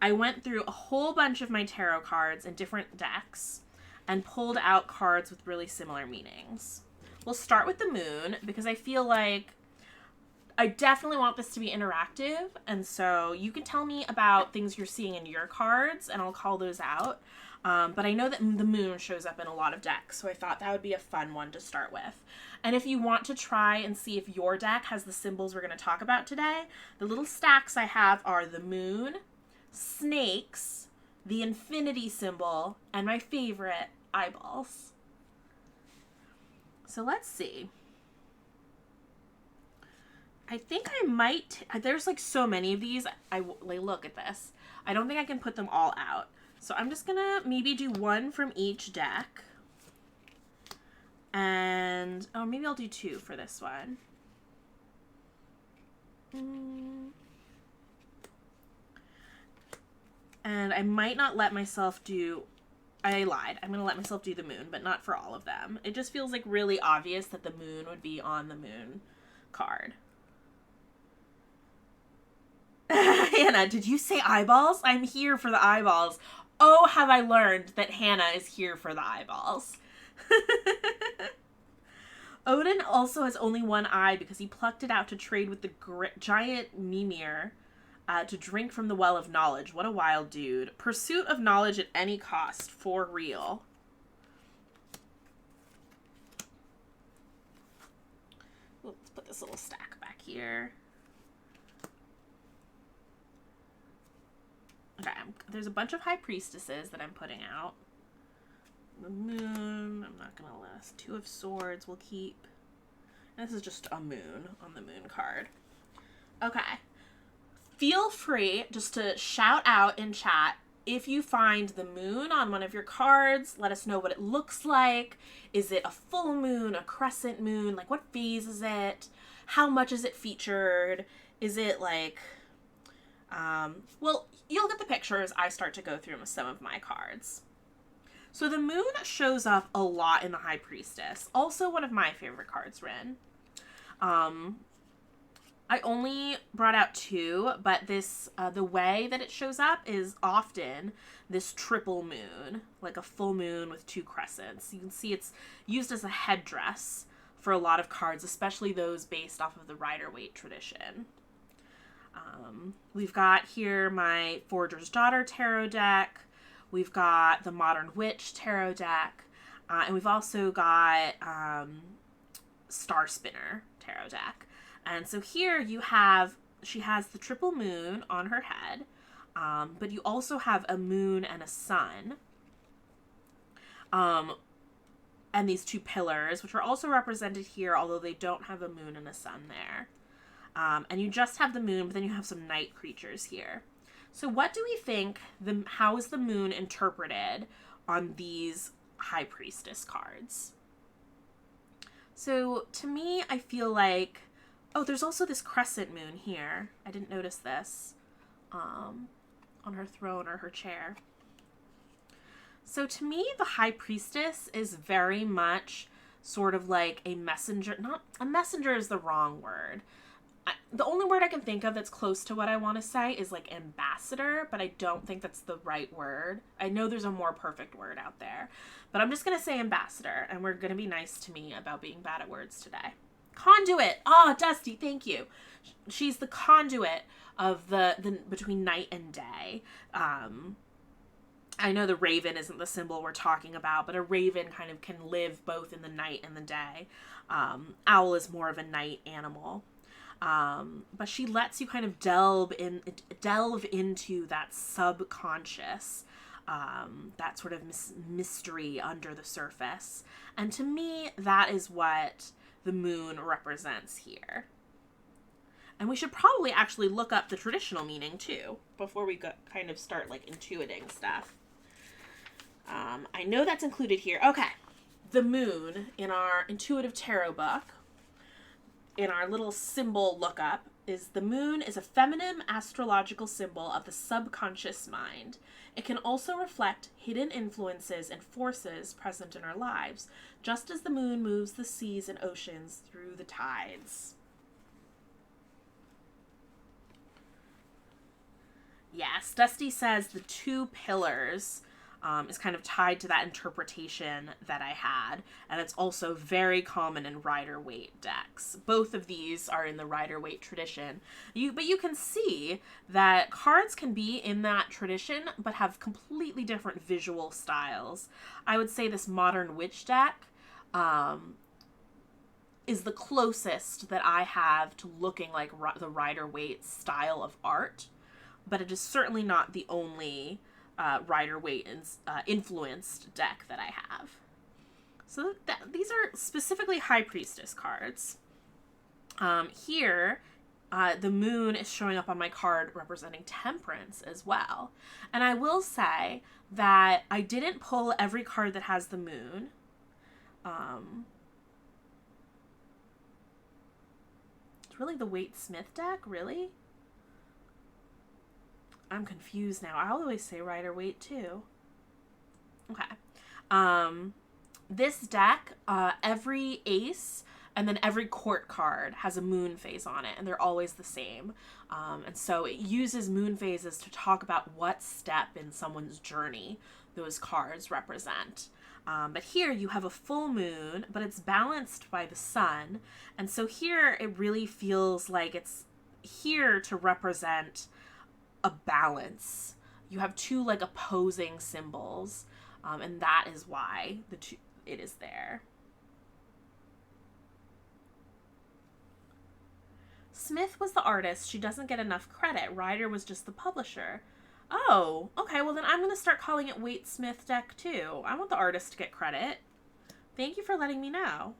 Speaker 1: I went through a whole bunch of my tarot cards in different decks and pulled out cards with really similar meanings. We'll start with the moon, because I feel like I definitely want this to be interactive, and so you can tell me about things you're seeing in your cards, and I'll call those out. But I know that the moon shows up in a lot of decks, so I thought that would be a fun one to start with. And if you want to try and see if your deck has the symbols we're going to talk about today, the little stacks I have are the moon, snakes, the infinity symbol, and my favorite, eyeballs. So let's see. I think I might, there's like so many of these, like, look at this. I don't think I can put them all out. So I'm just gonna maybe do one from each deck. And, oh, maybe I'll do two for this one. And I might not let myself do, I lied. I'm gonna let myself do the moon, but not for all of them. It just feels like really obvious that the moon would be on the moon card. Hannah, did you say eyeballs? I'm here for the eyeballs. Oh, have I learned that Hannah is here for the eyeballs. Odin also has only one eye because he plucked it out to trade with the giant Mimir to drink from the well of knowledge. What a wild dude. Pursuit of knowledge at any cost, for real. Let's put this little stack back here. Okay, there's a bunch of high priestesses that I'm putting out. The moon, I'm not going to list. Two of swords we'll keep. And this is just a moon on the moon card. Okay. Feel free just to shout out in chat if you find the moon on one of your cards. Let us know what it looks like. Is it a full moon, a crescent moon? Like, what phase is it? How much is it featured? Is it like... well, you'll get the picture as I start to go through some of my cards. So the moon shows up a lot in the High Priestess. Also one of my favorite cards, Rin. I only brought out two, but this, the way that it shows up is often this triple moon, like a full moon with two crescents. You can see it's used as a headdress for a lot of cards, especially those based off of the Rider-Waite tradition. We've got here my Forger's Daughter tarot deck. We've got the Modern Witch tarot deck. And we've also got Star Spinner tarot deck. And so here you have, she has the triple moon on her head. But you also have a moon and a sun. And these two pillars, which are also represented here, although they don't have a moon and a sun there. And you just have the moon, but then you have some night creatures here. So what do we think, how is the moon interpreted on these High Priestess cards? So to me, I feel like, oh, there's also this crescent moon here. I didn't notice this on her throne or her chair. So to me, the High Priestess is very much sort of like a messenger. Not a messenger is the wrong word. The only word I can think of that's close to what I want to say is like ambassador, but I don't think that's the right word. I know there's a more perfect word out there, but I'm just going to say ambassador, and we're going to be nice to me about being bad at words today. Conduit. Oh, Dusty, thank you. She's the conduit of the between night and day. I know the raven isn't the symbol we're talking about, but a raven kind of can live both in the night and the day. Owl is more of a night animal. But she lets you kind of delve into that subconscious, that sort of mystery under the surface. And to me, that is what the moon represents here. And we should probably actually look up the traditional meaning too, before we kind of start like intuiting stuff. I know that's included here. Okay. The moon in our intuitive tarot book, in our little symbol lookup, is the moon is a feminine astrological symbol of the subconscious mind. It can also reflect hidden influences and forces present in our lives, just as the moon moves the seas and oceans through the tides. Yes, Dusty says the two pillars is kind of tied to that interpretation that I had. And it's also very common in Rider-Waite decks. Both of these are in the Rider-Waite tradition. But you can see that cards can be in that tradition, but have completely different visual styles. I would say this Modern Witch deck is the closest that I have to looking like the Rider-Waite style of art, but it is certainly not the only Rider-Waite influenced deck that I have. So these are specifically High Priestess cards. Here, the moon is showing up on my card representing temperance as well. And I will say that I didn't pull every card that has the moon. It's really the Waite-Smith deck, really? I'm confused now. I always say Rider-Waite too. Okay. This deck, every ace and then every court card has a moon phase on it, and they're always the same. And so it uses moon phases to talk about what step in someone's journey those cards represent. But here you have a full moon, but it's balanced by the sun. And so here it really feels like it's here to represent a balance. You have two like opposing symbols, and that is why it is there. Smith was the artist. She doesn't get enough credit. Rider was just the publisher. Oh, okay, well then I'm going to start calling it Waite-Smith deck too. I want the artist to get credit. Thank you for letting me know.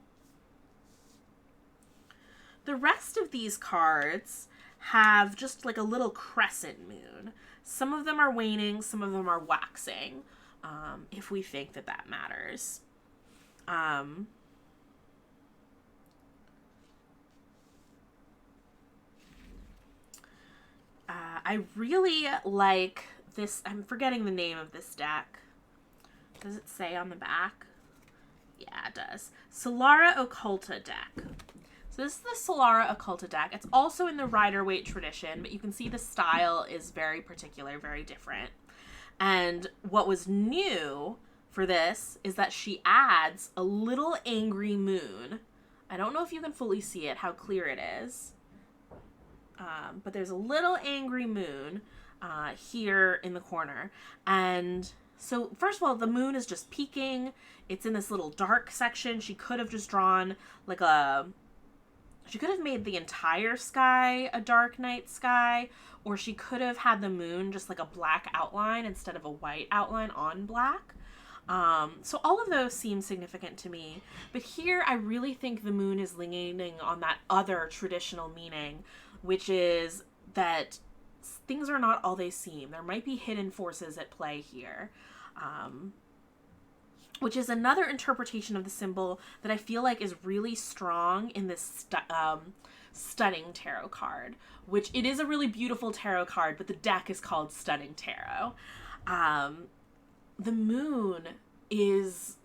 Speaker 1: The rest of these cards have just like a little crescent moon. Some of them are waning, some of them are waxing, if we think that that matters. I really like this. I'm forgetting the name of this deck. Does it say on the back? Yeah, it does. Solara Occulta deck. So this is the Solara Occulta deck. It's also in the Rider-Waite tradition, but you can see the style is very particular, very different. And what was new for this is that she adds a little angry moon. I don't know if you can fully see it, how clear it is. But there's a little angry moon here in the corner. And so, first of all, the moon is just peeking. It's in this little dark section. She could have just drawn like she could have made the entire sky a dark night sky, or she could have had the moon just like a black outline instead of a white outline on black. So all of those seem significant to me. But here, I really think the moon is leaning on that other traditional meaning, which is that things are not all they seem. There might be hidden forces at play here, which is another interpretation of the symbol that I feel like is really strong in this Stunning Tarot card, which it is a really beautiful tarot card, but the deck is called Stunning Tarot. The moon is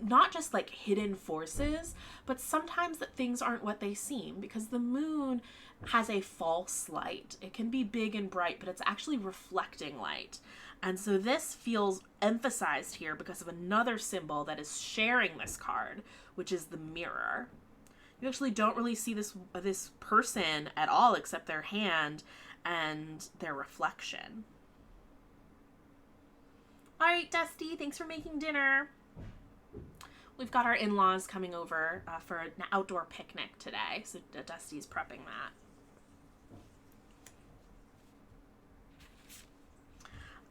Speaker 1: not just like hidden forces, but sometimes that things aren't what they seem, because the moon has a false light. It can be big and bright, but it's actually reflecting light. And so this feels emphasized here because of another symbol that is sharing this card, which is the mirror. You actually don't really see this person at all except their hand and their reflection. All right, Dusty, thanks for making dinner. We've got our in-laws coming over for an outdoor picnic today, so Dusty's prepping that.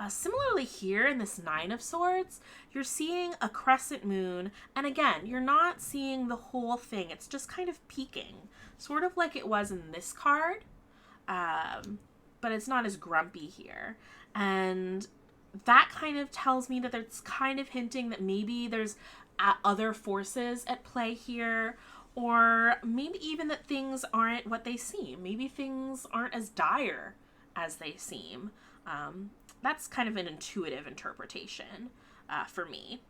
Speaker 1: Similarly here in this Nine of Swords, you're seeing a crescent moon, and again, you're not seeing the whole thing. It's just kind of peeking, sort of like it was in this card, but it's not as grumpy here. And that kind of tells me that it's kind of hinting that maybe there's other forces at play here, or maybe even that things aren't what they seem. Maybe things aren't as dire as they seem. That's kind of an intuitive interpretation for me.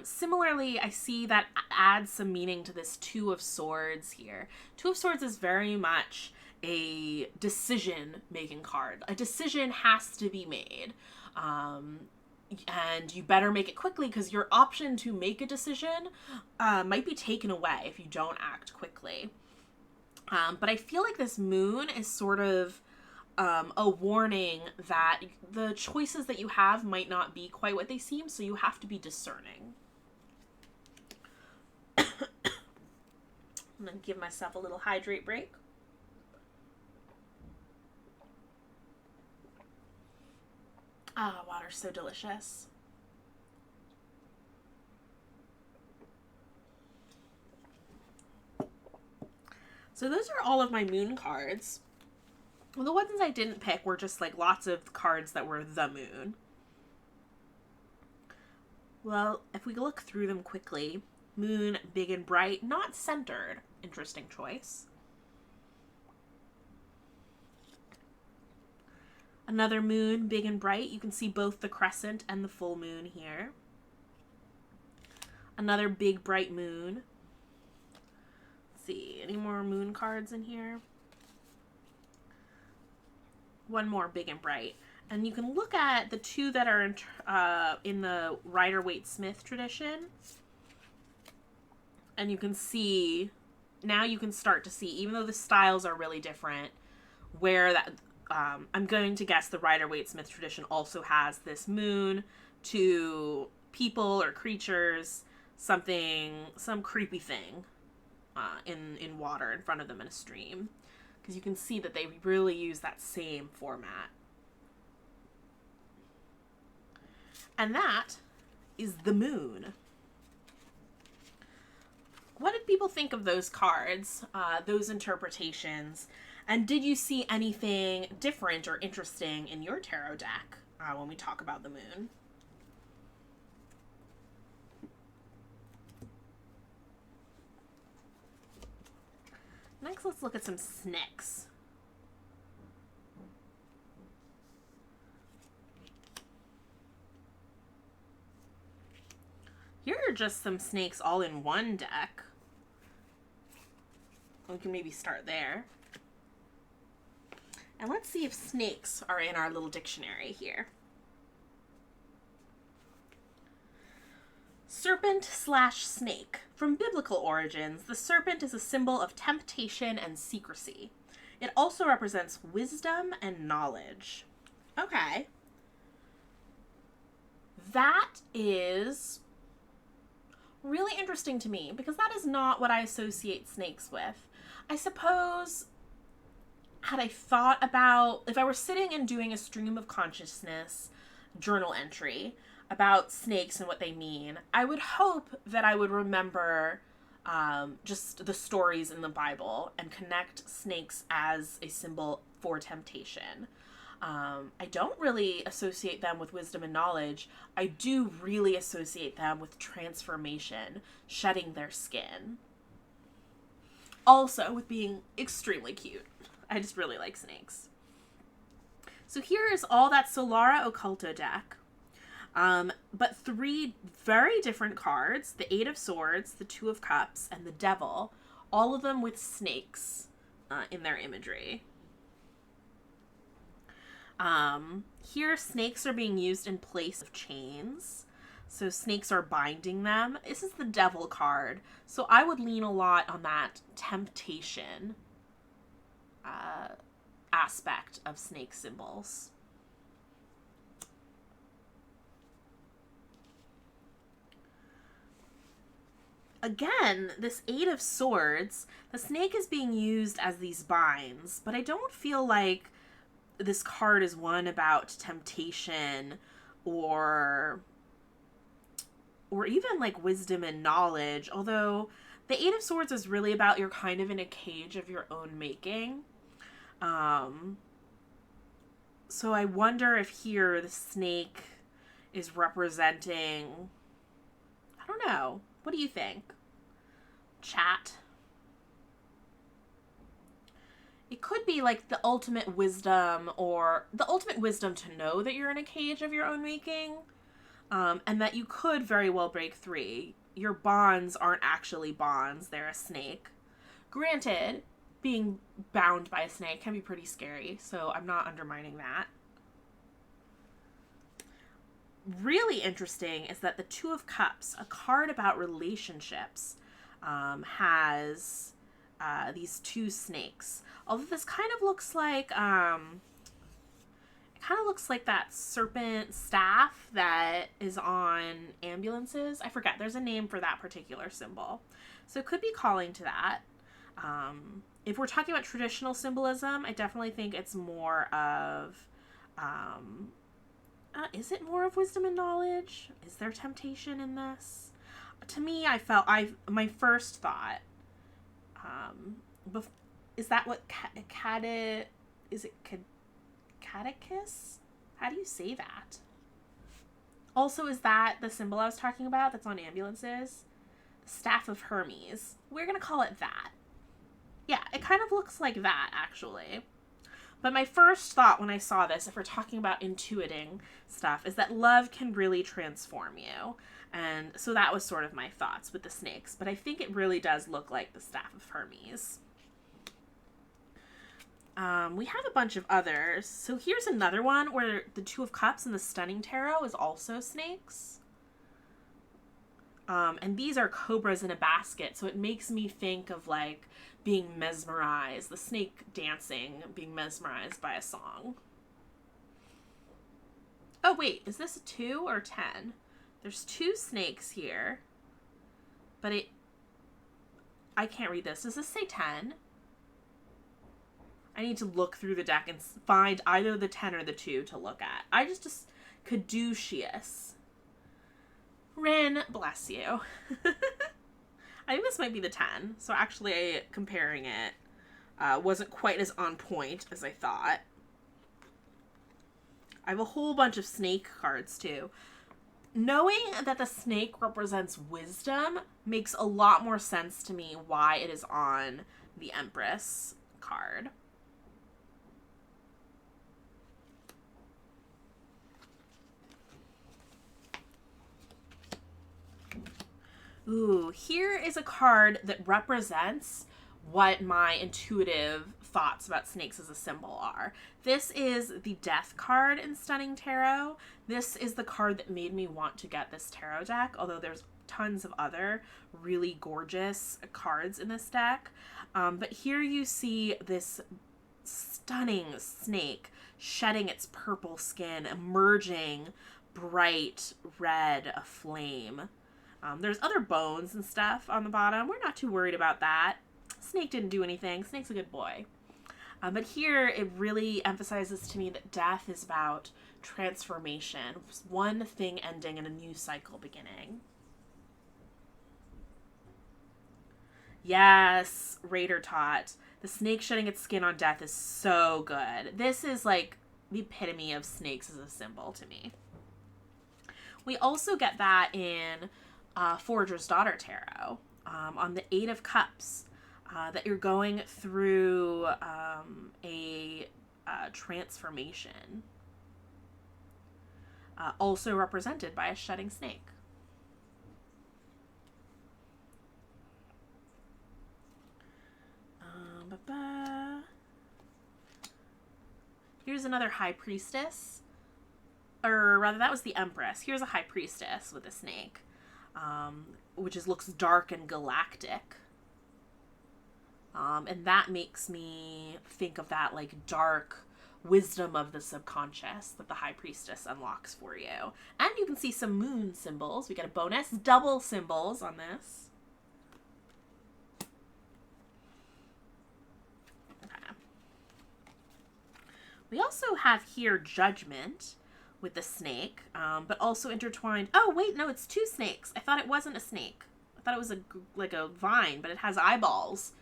Speaker 1: Similarly, I see that adds some meaning to this Two of Swords here. Two of Swords is very much a decision-making card. A decision has to be made. And you better make it quickly because your option to make a decision might be taken away if you don't act quickly. But I feel like this moon is sort of a warning that the choices that you have might not be quite what they seem, so you have to be discerning. I'm going to give myself a little hydrate break. Ah, water's so delicious. So those are all of my moon cards. Well, the ones I didn't pick were just like lots of cards that were the moon. Well, if we look through them quickly, moon, big and bright, not centered. Interesting choice. Another moon, big and bright. You can see both the crescent and the full moon here. Another big, bright moon. Let's see, any more moon cards in here? One more, big and bright. And you can look at the two that are in the Rider-Waite-Smith tradition. And you can see, now you can start to see, even though the styles are really different, where that, I'm going to guess the Rider-Waite-Smith tradition also has this moon to people or creatures, some creepy thing in water in front of them in a stream. Because you can see that they really use that same format. And that is the moon. What did people think of those cards, those interpretations? And did you see anything different or interesting in your tarot deck when we talk about the moon? Next, let's look at some snakes. Here are just some snakes all in one deck. We can maybe start there. And let's see if snakes are in our little dictionary here. Serpent/snake. From biblical origins, the serpent is a symbol of temptation and secrecy. It also represents wisdom and knowledge. Okay. That is really interesting to me because that is not what I associate snakes with. I suppose had I thought about, if I were sitting and doing a stream of consciousness journal entry about snakes and what they mean, I would hope that I would remember just the stories in the Bible and connect snakes as a symbol for temptation. I don't really associate them with wisdom and knowledge. I do really associate them with transformation, shedding their skin. Also with being extremely cute. I just really like snakes. So here is all that Solara Occulto deck. But three very different cards, the Eight of Swords, the Two of Cups, and the Devil, all of them with snakes in their imagery. Here, snakes are being used in place of chains. So snakes are binding them. This is the Devil card. So I would lean a lot on that temptation aspect of snake symbols. Again, this Eight of Swords, the snake is being used as these binds, but I don't feel like this card is one about temptation or even like wisdom and knowledge, although the Eight of Swords is really about you're kind of in a cage of your own making. So I wonder if here the snake is representing, I don't know. What do you think? Chat. It could be like the ultimate wisdom or the ultimate wisdom to know that you're in a cage of your own making. and that you could very well break 3. Your bonds aren't actually bonds, they're a snake. Granted, being bound by a snake can be pretty scary, so I'm not undermining that. Really interesting is that the Two of Cups, a card about relationships, has these 2 snakes. Although this kind of looks like that serpent staff that is on ambulances. I forget. There's a name for that particular symbol. So it could be calling to that. If we're talking about traditional symbolism, I definitely think it's more of... is it more of wisdom and knowledge? Is there temptation in this? To me, my first thought... is that what catechus? How do you say that? Also, is that the symbol I was talking about that's on ambulances? The Staff of Hermes. We're going to call it that. Yeah, it kind of looks like that, actually. But my first thought when I saw this, if we're talking about intuiting stuff, is that love can really transform you. And so that was sort of my thoughts with the snakes. But I think it really does look like the Staff of Hermes. We have a bunch of others. So here's another one where the Two of Cups in the Stunning Tarot is also snakes. And these are cobras in a basket. So it makes me think of like being mesmerized, the snake dancing, being mesmerized by a song. Oh, wait, is this a 2 or 10? There's 2 snakes here, but I can't read this. Does this say 10? I need to look through the deck and find either the 10 or the 2 to look at. I just caduceus. Rin, bless you. I think this might be the 10. So actually comparing it wasn't quite as on point as I thought. I have a whole bunch of snake cards too. Knowing that the snake represents wisdom makes a lot more sense to me why it is on the Empress card. Ooh, here is a card that represents what my intuitive thoughts about snakes as a symbol are. This is the Death card in Stunning Tarot. This is the card that made me want to get this tarot deck, although there's tons of other really gorgeous cards in this deck. But here you see this stunning snake shedding its purple skin, emerging bright red aflame. There's other bones and stuff on the bottom. We're not too worried about that. Snake didn't do anything. Snake's a good boy. But here it really emphasizes to me that death is about transformation. One thing ending and a new cycle beginning. Yes, Raider Tot. The snake shedding its skin on death is so good. This is like the epitome of snakes as a symbol to me. We also get that in Forager's Daughter Tarot on the 8 of Cups. That you're going through a transformation. Also represented by a shedding snake. Here's another High Priestess. Or rather, that was the Empress. Here's a High Priestess with a snake. Which looks dark and galactic. And that makes me think of that like dark wisdom of the subconscious that the High Priestess unlocks for you. And you can see some moon symbols. We get a bonus double symbols on this. Okay. We also have here Judgment with the snake, but also intertwined. Oh, wait, no, it's 2 snakes. I thought it wasn't a snake. I thought it was like a vine, but it has eyeballs.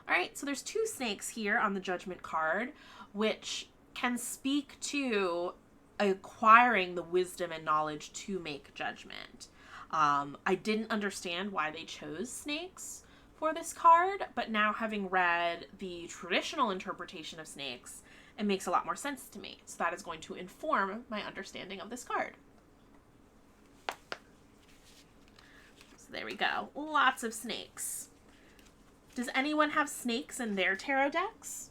Speaker 1: All right, so there's 2 snakes here on the Judgment card, which can speak to acquiring the wisdom and knowledge to make judgment. I didn't understand why they chose snakes for this card, but now having read the traditional interpretation of snakes, it makes a lot more sense to me. So that is going to inform my understanding of this card. There we go. Lots of snakes. Does anyone have snakes in their tarot decks?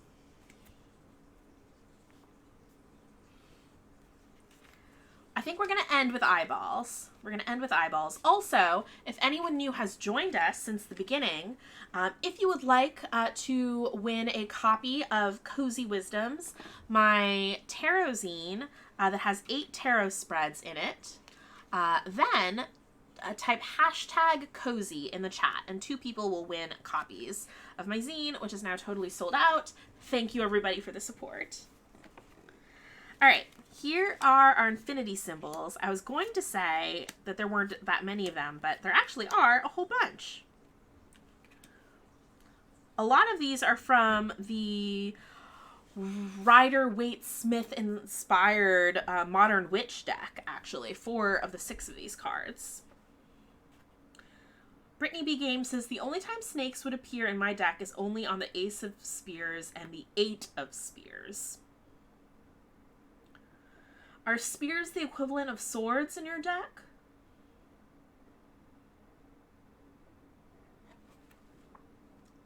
Speaker 1: I think we're going to end with eyeballs. We're going to end with eyeballs. Also, if anyone new has joined us since the beginning, if you would like to win a copy of Cozy Wisdoms, my tarot zine that has 8 tarot spreads in it, then type #cozy in the chat, and 2 people will win copies of my zine, which is now totally sold out. Thank you, everybody, for the support. All right, here are our infinity symbols. I was going to say that there weren't that many of them, but there actually are a whole bunch. A lot of these are from the Rider-Waite-Smith inspired Modern Witch deck, actually. 4 of the 6 of these cards. Brittany B. Game says, the only time snakes would appear in my deck is only on the Ace of Spears and the 8 of Spears. Are spears the equivalent of swords in your deck?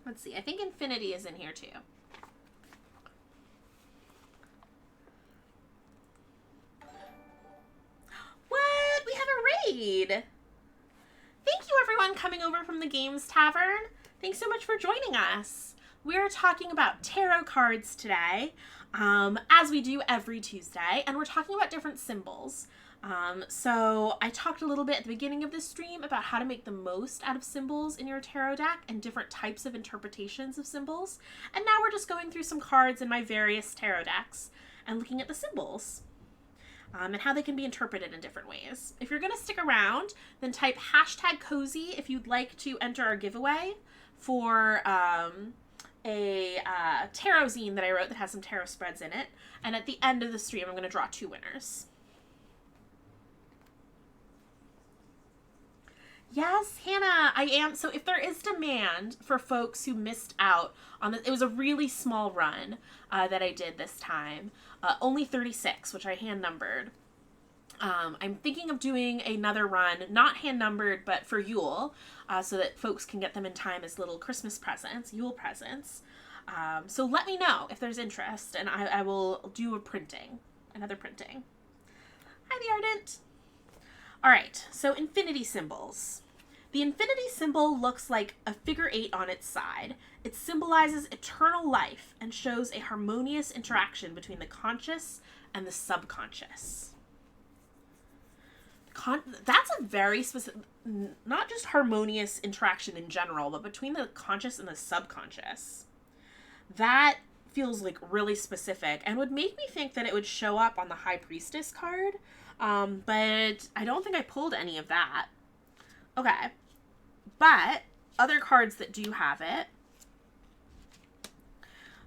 Speaker 1: Let's see. I think infinity is in here too. What? We have a raid! Thank you, everyone coming over from the Games Tavern. Thanks so much for joining us. We're talking about tarot cards today, as we do every Tuesday, and we're talking about different symbols. So I talked a little bit at the beginning of this stream about how to make the most out of symbols in your tarot deck and different types of interpretations of symbols. And now we're just going through some cards in my various tarot decks and looking at the symbols. And how they can be interpreted in different ways. If you're going to stick around, then type #cozy if you'd like to enter our giveaway for a tarot zine that I wrote that has some tarot spreads in it. And at the end of the stream, I'm going to draw 2 winners. Yes, Hannah, I am. So if there is demand for folks who missed out on this, it was a really small run that I did this time. Only 36, which I hand numbered. I'm thinking of doing another run, not hand numbered, but for Yule, so that folks can get them in time as little Christmas presents, Yule presents. So let me know if there's interest, and I will do another printing. Hi, The Ardent. All right, so infinity symbols. The infinity symbol looks like a figure 8 on its side. It symbolizes eternal life and shows a harmonious interaction between the conscious and the subconscious. That's a very specific, not just harmonious interaction in general, but between the conscious and the subconscious. That feels like really specific and would make me think that it would show up on the High Priestess card, but I don't think I pulled any of that. Okay, but other cards that do have it,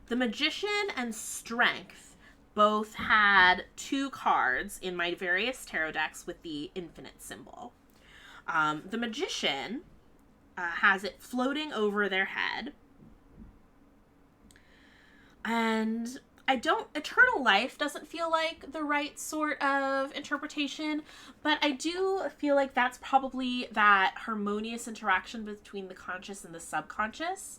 Speaker 1: the Magician and Strength both had 2 cards in my various tarot decks with the infinite symbol. The Magician has it floating over their head. And eternal life doesn't feel like the right sort of interpretation, but I do feel like that's probably that harmonious interaction between the conscious and the subconscious.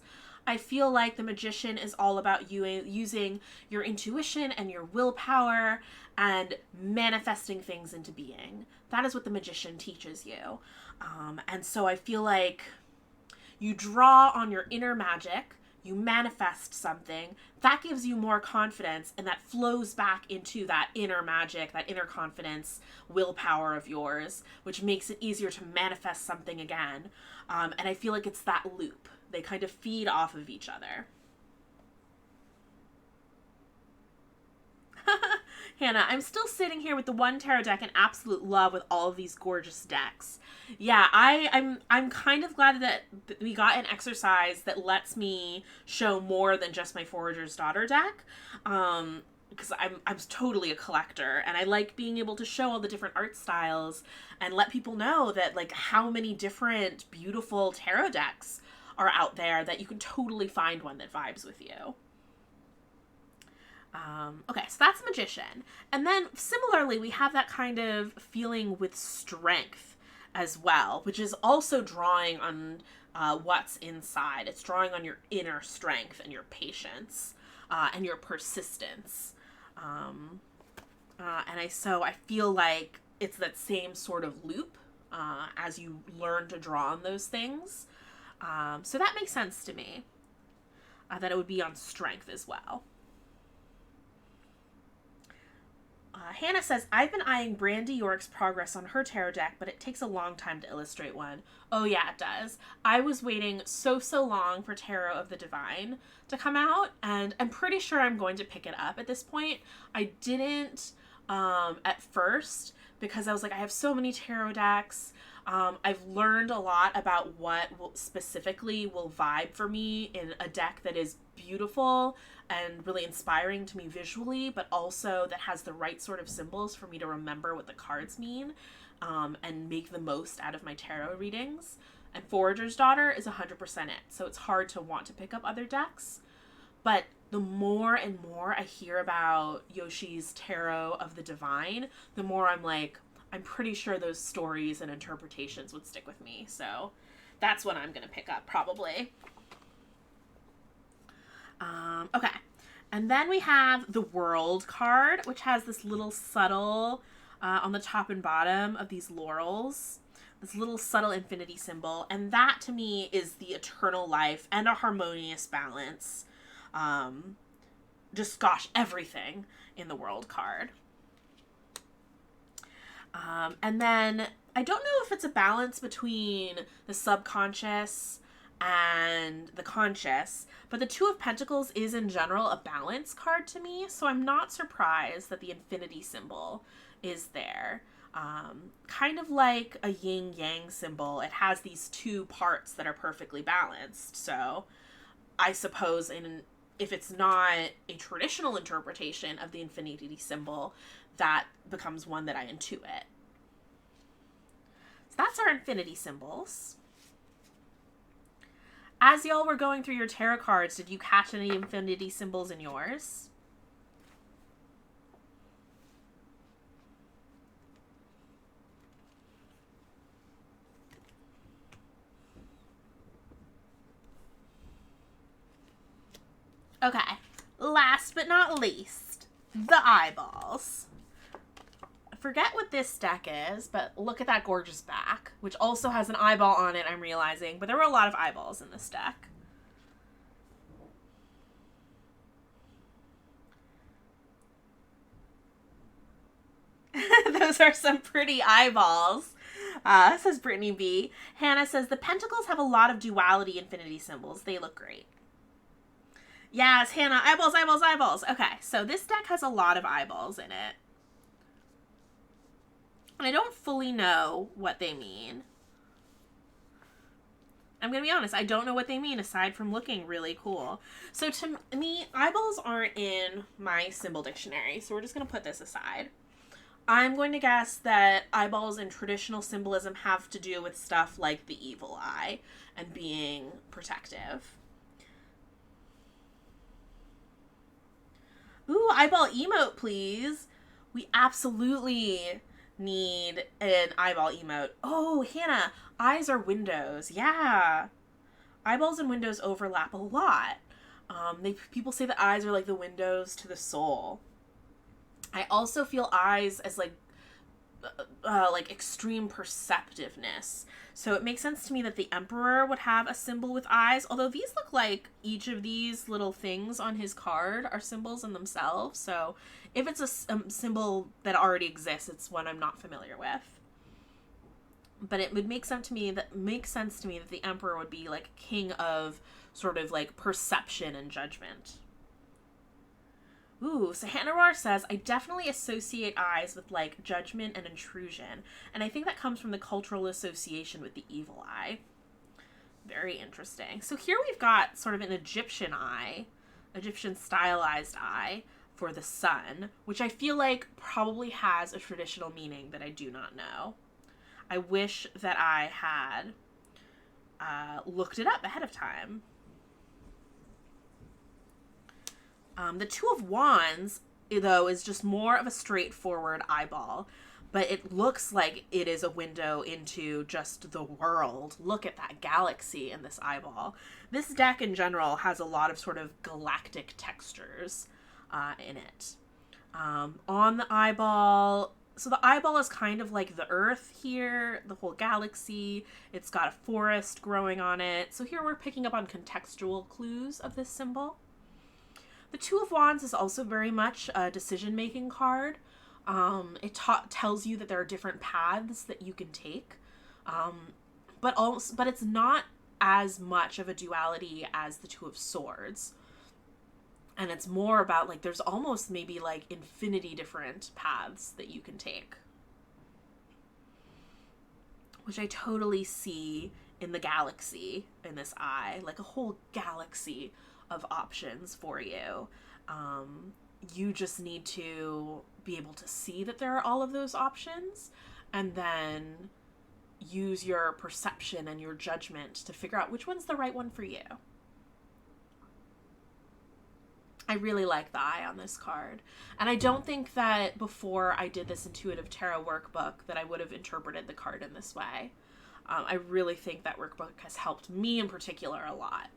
Speaker 1: I feel like the Magician is all about you using your intuition and your willpower and manifesting things into being. That is what the Magician teaches you. And so I feel like you draw on your inner magic, you manifest something, that gives you more confidence, and that flows back into that inner magic, that inner confidence, willpower of yours, which makes it easier to manifest something again. And I feel like it's that loop. They kind of feed off of each other. Hannah, I'm still sitting here with the one tarot deck in absolute love with all of these gorgeous decks. Yeah, I'm kind of glad that we got an exercise that lets me show more than just my Forager's Daughter deck. Because I'm totally a collector, and I like being able to show all the different art styles and let people know that, like, how many different beautiful tarot decks are out there that you can totally find one that vibes with you. Okay, so that's Magician. And then similarly, we have that kind of feeling with Strength as well, which is also drawing on what's inside. It's drawing on your inner strength and your patience and your persistence. So I feel like it's that same sort of loop as you learn to draw on those things. So that makes sense to me, that it would be on strength as well. Hannah says, I've been eyeing Brandy York's progress on her tarot deck, but it takes a long time to illustrate one. Oh yeah, it does. I was waiting so long for Tarot of the Divine to come out, and I'm pretty sure I'm going to pick it up at this point. I didn't at first, because I was like, I have so many tarot decks. I've learned a lot about what specifically will vibe for me in a deck that is beautiful and really inspiring to me visually, but also that has the right sort of symbols for me to remember what the cards mean, and make the most out of my tarot readings. And Forager's Daughter is 100% it, so it's hard to want to pick up other decks. But the more and more I hear about Yoshi's Tarot of the Divine, the more I'm like, I'm pretty sure those stories and interpretations would stick with me. So that's what I'm going to pick up, probably. Okay. And then we have the World card, which has this little subtle, on the top and bottom of these laurels, this little subtle infinity symbol. And that, to me, is the eternal life and a harmonious balance. Just, gosh, everything in the World card. And then I don't know if it's a balance between the subconscious and the conscious, but the Two of Pentacles is in general a balance card to me, so I'm not surprised that the infinity symbol is there. Kind of like a yin-yang symbol, it has these two parts that are perfectly balanced, so I suppose if it's not a traditional interpretation of the infinity symbol, that becomes one that I intuit. So that's our infinity symbols. As y'all were going through your tarot cards, did you catch any infinity symbols in yours? Okay, last but not least, the eyeballs. I forget what this deck is, but look at that gorgeous back, which also has an eyeball on it, I'm realizing, but there were a lot of eyeballs in this deck. Those are some pretty eyeballs, says Brittany B. Hannah says, the pentacles have a lot of duality infinity symbols. They look great. Yes, Hannah, eyeballs, eyeballs, eyeballs. Okay, so this deck has a lot of eyeballs in it. And I don't fully know what they mean. I'm going to be honest, I don't know what they mean aside from looking really cool. So to me, eyeballs aren't in my symbol dictionary, so we're just going to put this aside. I'm going to guess that eyeballs in traditional symbolism have to do with stuff like the evil eye and being protective. Ooh, eyeball emote, please. We absolutely need an eyeball emote. Oh, Hannah, eyes are windows. Yeah. Eyeballs and windows overlap a lot. People say that eyes are like the windows to the soul. I also feel eyes as like extreme perceptiveness. So it makes sense to me that the Emperor would have a symbol with eyes, although these look like each of these little things on his card are symbols in themselves. So if it's a symbol that already exists, it's one I'm not familiar with. But it would make sense to me that the Emperor would be like king of sort of like perception and judgment. Ooh, so Hannah Roar says, I definitely associate eyes with, like, judgment and intrusion, and I think that comes from the cultural association with the evil eye. Very interesting. So here we've got sort of an Egyptian eye, Egyptian stylized eye for the sun, which I feel like probably has a traditional meaning that I do not know. I wish that I had looked it up ahead of time. The Two of Wands, though, is just more of a straightforward eyeball. but it looks like it is a window into just the world. Look at that galaxy in this eyeball. This deck in general has a lot of sort of galactic textures in it. On the eyeball, so the eyeball is kind of like the Earth here, the whole galaxy. It's got a forest growing on it. So here we're picking up on contextual clues of this symbol. The Two of Wands is also very much a decision-making card. It tells you that there are different paths that you can take, but it's not as much of a duality as the Two of Swords. And it's more about, like, there's almost maybe, like, infinity different paths that you can take. Which I totally see in the galaxy in this eye. Like, a whole galaxy of options for you. You just need to be able to see that there are all of those options, and then use your perception and your judgment to figure out which one's the right one for you. I really like the eye on this card. And I don't think that before I did this intuitive tarot workbook that I would have interpreted the card in this way. I really think that workbook has helped me in particular a lot.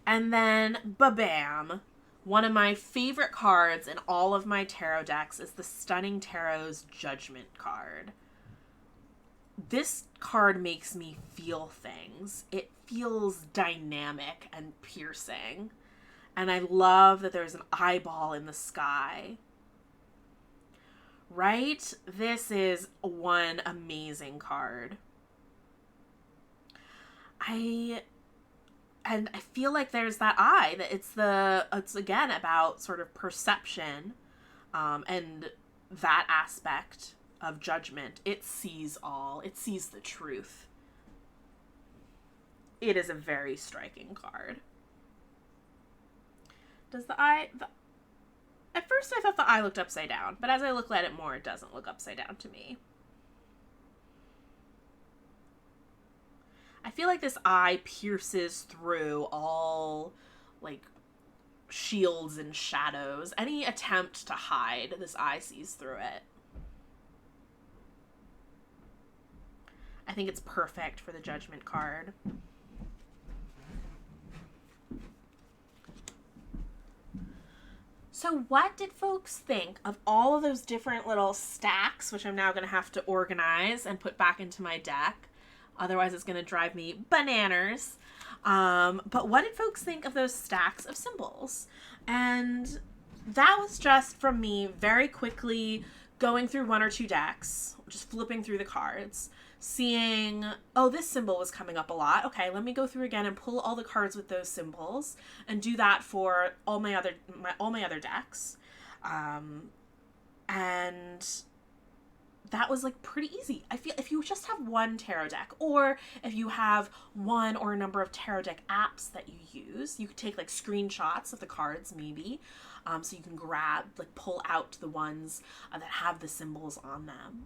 Speaker 1: And then, ba-bam! One of my favorite cards in all of my tarot decks is the Stunning Tarot's Judgment card. This card makes me feel things. It feels dynamic and piercing. And I love that there's an eyeball in the sky. Right? This is one amazing card. I feel like there's that eye, that it's again about sort of perception, and that aspect of judgment. It sees all. It sees the truth. It is a very striking card. Does the eye... At first I thought the eye looked upside down, but as I look at it more, it doesn't look upside down to me. I feel like this eye pierces through all, like, shields and shadows. Any attempt to hide, this eye sees through it. I think it's perfect for the Judgment card. So what did folks think of all of those different little stacks, which I'm now going to have to organize and put back into my deck? Otherwise, it's going to drive me bananas. But what did folks think of those stacks of symbols? And that was just from me very quickly going through one or two decks, just flipping through the cards, seeing, oh, this symbol was coming up a lot. Okay, let me go through again and pull all the cards with those symbols and do that for all my other decks. And that was, like, pretty easy. I feel if you just have one tarot deck, or if you have one or a number of tarot deck apps that you use, you could take, like, screenshots of the cards maybe, so you can pull out the ones that have the symbols on them.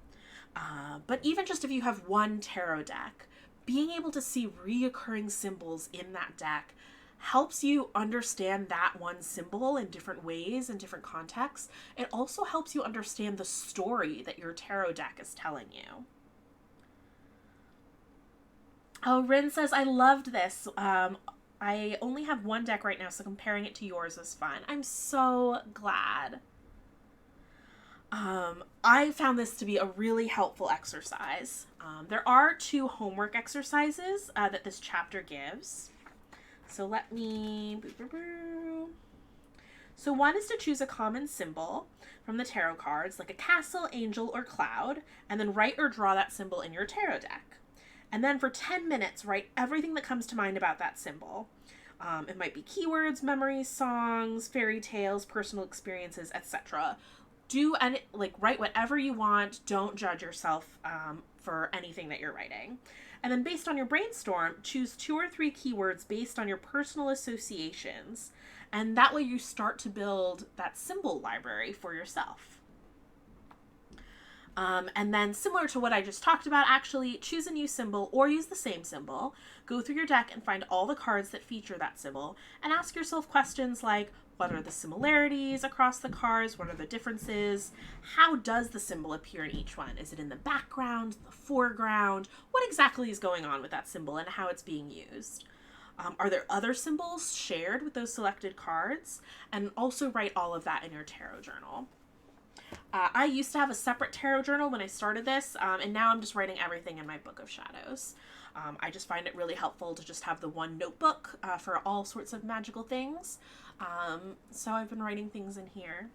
Speaker 1: But even just if you have one tarot deck, being able to see reoccurring symbols in that deck helps you understand that one symbol in different ways, in different contexts. It also helps you understand the story that your tarot deck is telling you. Oh, Rin says, I loved this. I only have one deck right now, so comparing it to yours was fun. I'm so glad. I found this to be a really helpful exercise. There are 2 homework exercises that this chapter gives. So let me... So one is to choose a common symbol from the tarot cards, like a castle, angel, or cloud, and then write or draw that symbol in your tarot deck. And then for 10 minutes, write everything that comes to mind about that symbol. It might be keywords, memories, songs, fairy tales, personal experiences, etc. Write whatever you want. Don't judge yourself for anything that you're writing. And then based on your brainstorm, choose 2 or 3 keywords based on your personal associations. And that way you start to build that symbol library for yourself. And then similar to what I just talked about, actually choose a new symbol or use the same symbol. Go through your deck and find all the cards that feature that symbol and ask yourself questions like, What are the similarities across the cards? What are the differences? How does the symbol appear in each one? Is it in the background, the foreground? What exactly is going on with that symbol and how it's being used? Are there other symbols shared with those selected cards? And also write all of that in your tarot journal. I used to have a separate tarot journal when I started this, and now I'm just writing everything in my Book of Shadows. I just find it really helpful to just have the one notebook for all sorts of magical things. So I've been writing things in here.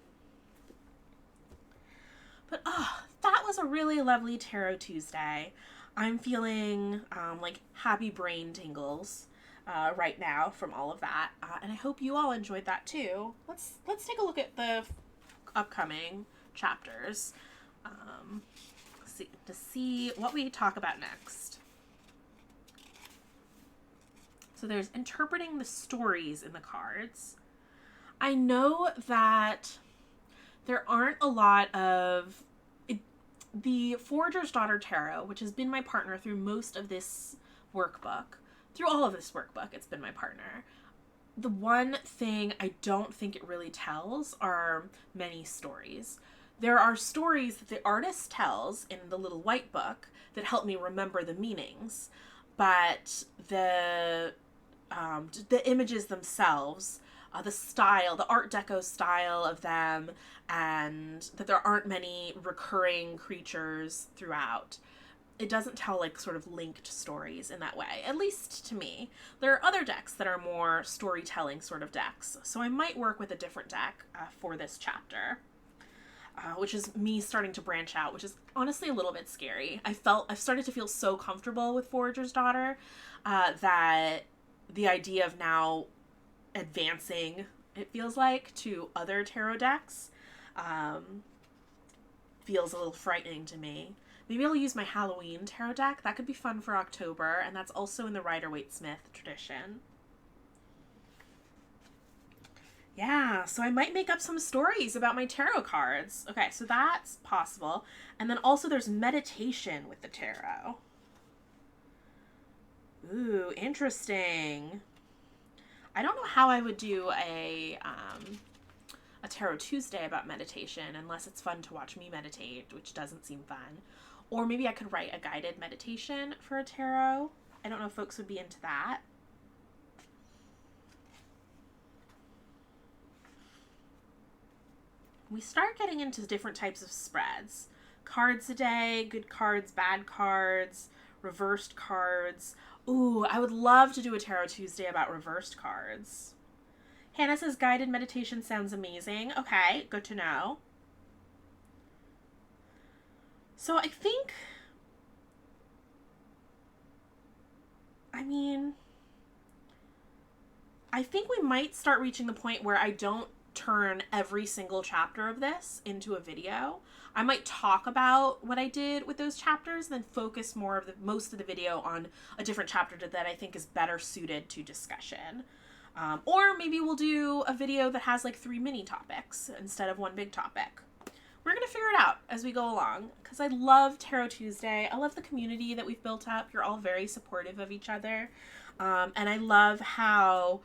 Speaker 1: But that was a really lovely Tarot Tuesday. I'm feeling like happy brain tingles right now from all of that, and I hope you all enjoyed that too. Let's take a look at the upcoming chapters to see what we talk about next. So there's interpreting the stories in the cards. I know that there aren't a lot of the Forager's Daughter Tarot, which has been my partner through most of this workbook. Through all of this workbook, it's been my partner. The one thing I don't think it really tells are many stories. There are stories that the artist tells in the little white book that help me remember the meanings, but the images themselves, the style, the Art Deco style of them, and that there aren't many recurring creatures throughout. It doesn't tell like sort of linked stories in that way, at least to me. There are other decks that are more storytelling sort of decks, so I might work with a different deck for this chapter, which is me starting to branch out, which is honestly a little bit scary. I've started to feel so comfortable with Forager's Daughter that the idea of now advancing, it feels like, to other tarot decks feels a little frightening to me. Maybe I'll use my Halloween tarot deck. That could be fun for October, and that's also in the Rider-Waite-Smith tradition. Yeah, so I might make up some stories about my tarot cards. Okay, so that's possible. And then also there's meditation with the tarot. Ooh, interesting. I don't know how I would do a Tarot Tuesday about meditation unless it's fun to watch me meditate, which doesn't seem fun. Or maybe I could write a guided meditation for a tarot. I don't know if folks would be into that. We start getting into different types of spreads. Cards a day, good cards, bad cards, reversed cards. Ooh, I would love to do a Tarot Tuesday about reversed cards. Hannah says guided meditation sounds amazing. Okay, good to know. So I think, I think we might start reaching the point where I don't turn every single chapter of this into a video. I might talk about what I did with those chapters, then focus most of the video on a different chapter that I think is better suited to discussion. Or maybe we'll do a video that has like 3 mini topics instead of one big topic. We're going to figure it out as we go along, because I love Tarot Tuesday. I love the community that we've built up. You're all very supportive of each other. And I love how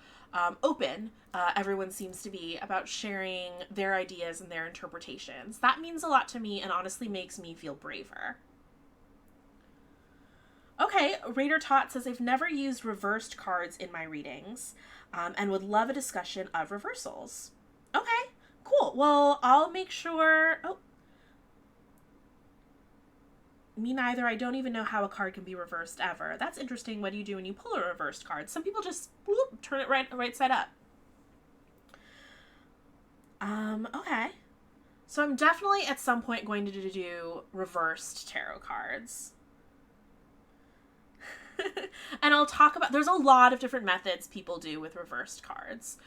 Speaker 1: open everyone seems to be about sharing their ideas and their interpretations. That means a lot to me and honestly makes me feel braver. Okay, Raider Tot says, I've never used reversed cards in my readings and would love a discussion of reversals. Okay, cool. Well, I'll make sure... Oh. Me neither. I don't even know how a card can be reversed ever. That's interesting. What do you do when you pull a reversed card? Some people just whoop, turn it right side up. Okay. So I'm definitely at some point going to do reversed tarot cards. And I'll talk about, there's a lot of different methods people do with reversed cards.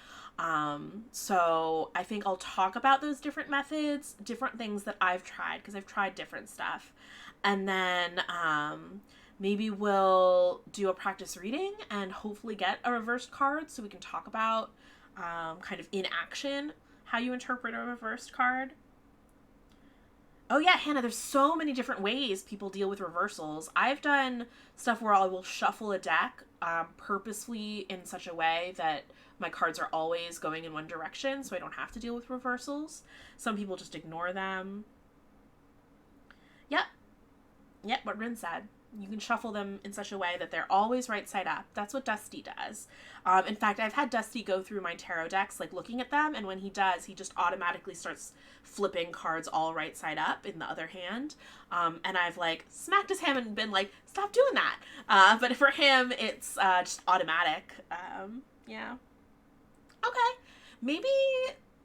Speaker 1: So I think I'll talk about those different methods, different things that I've tried, because I've tried different stuff. And then maybe we'll do a practice reading and hopefully get a reversed card so we can talk about kind of in action how you interpret a reversed card. Oh yeah, Hannah, there's so many different ways people deal with reversals. I've done stuff where I will shuffle a deck purposefully in such a way that my cards are always going in one direction, so I don't have to deal with reversals. Some people just ignore them. Yep. Yep, what Rin said. You can shuffle them in such a way that they're always right side up. That's what Dusty does. In fact, I've had Dusty go through my tarot decks, like looking at them, and when he does, he just automatically starts flipping cards all right side up in the other hand. And I've like smacked his hand and been like, stop doing that. But for him, it's just automatic. Yeah. Okay. Maybe,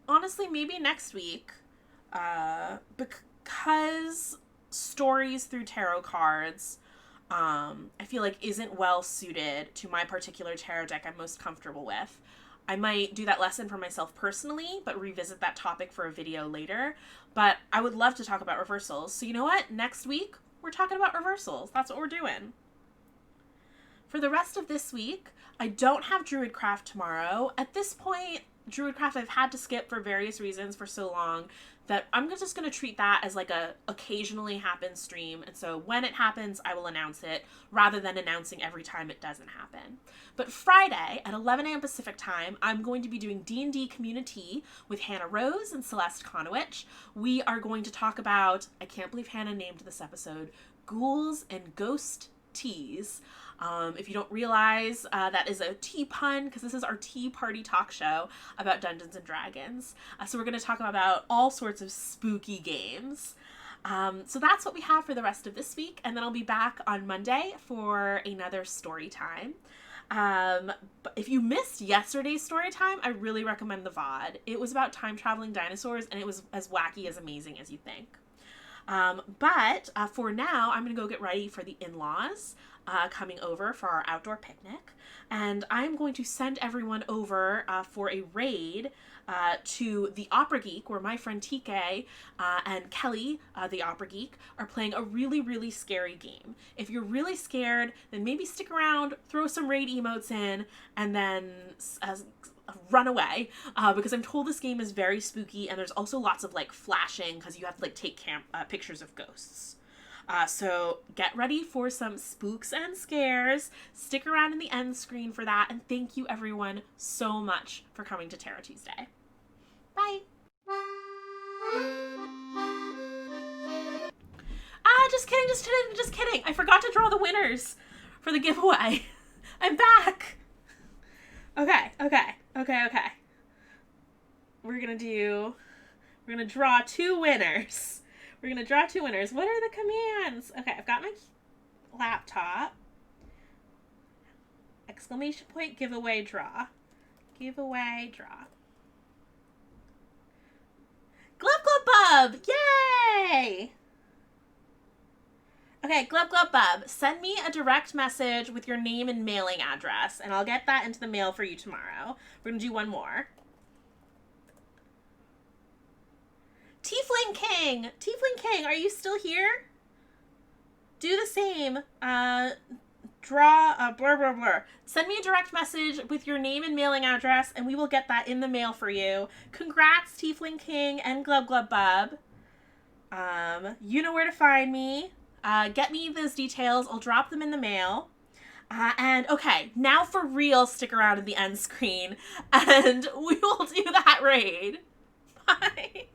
Speaker 1: honestly, maybe next week, because stories through tarot cards, I feel like isn't well suited to my particular tarot deck I'm most comfortable with. I might do that lesson for myself personally, but revisit that topic for a video later. But I would love to talk about reversals. So you know what? Next week, we're talking about reversals. That's what we're doing. For the rest of this week, I don't have Druidcraft tomorrow. At this point, Druidcraft I've had to skip for various reasons for so long that I'm just going to treat that as like a occasionally happen stream. And so when it happens, I will announce it rather than announcing every time it doesn't happen. But Friday at 11 a.m. Pacific time, I'm going to be doing D&D Community with Hannah Rose and Celeste Konowich. We are going to talk about, I can't believe Hannah named this episode, ghouls and ghost teas. If you don't realize, that is a tea pun, because this is our tea party talk show about Dungeons and Dragons. So we're going to talk about all sorts of spooky games. So that's what we have for the rest of this week, and then I'll be back on Monday for another story time. But if you missed yesterday's story time, I really recommend the VOD. It was about time-traveling dinosaurs, and it was as wacky, as amazing as you think. But for now, I'm going to go get ready for the in-laws coming over for our outdoor picnic. And I'm going to send everyone over for a raid to the Opera Geek, where my friend TK and Kelly, the Opera Geek, are playing a really, really scary game. If you're really scared, then maybe stick around, throw some raid emotes in, and then run away, because I'm told this game is very spooky, and there's also lots of like flashing because you have to like take pictures of ghosts. So get ready for some spooks and scares. Stick around in the end screen for that, and thank you everyone so much for coming to Tarot Tuesday. Bye. Just kidding. I forgot to draw the winners for the giveaway. I'm back. Okay. We're gonna draw two winners. What are the commands? Okay, I've got my laptop. Exclamation point, giveaway, draw. Giveaway, draw. Glub Glub Bub! Yay! Okay, Glub Glub Bub, send me a direct message with your name and mailing address, and I'll get that into the mail for you tomorrow. We're gonna do one more. Tiefling King, are you still here? Do the same. Draw, blur. Send me a direct message with your name and mailing address, and we will get that in the mail for you. Congrats, Tiefling King and Glub Glub Bub. You know where to find me. Get me those details. I'll drop them in the mail. And okay, now for real, stick around in the end screen, and we will do that raid. Bye.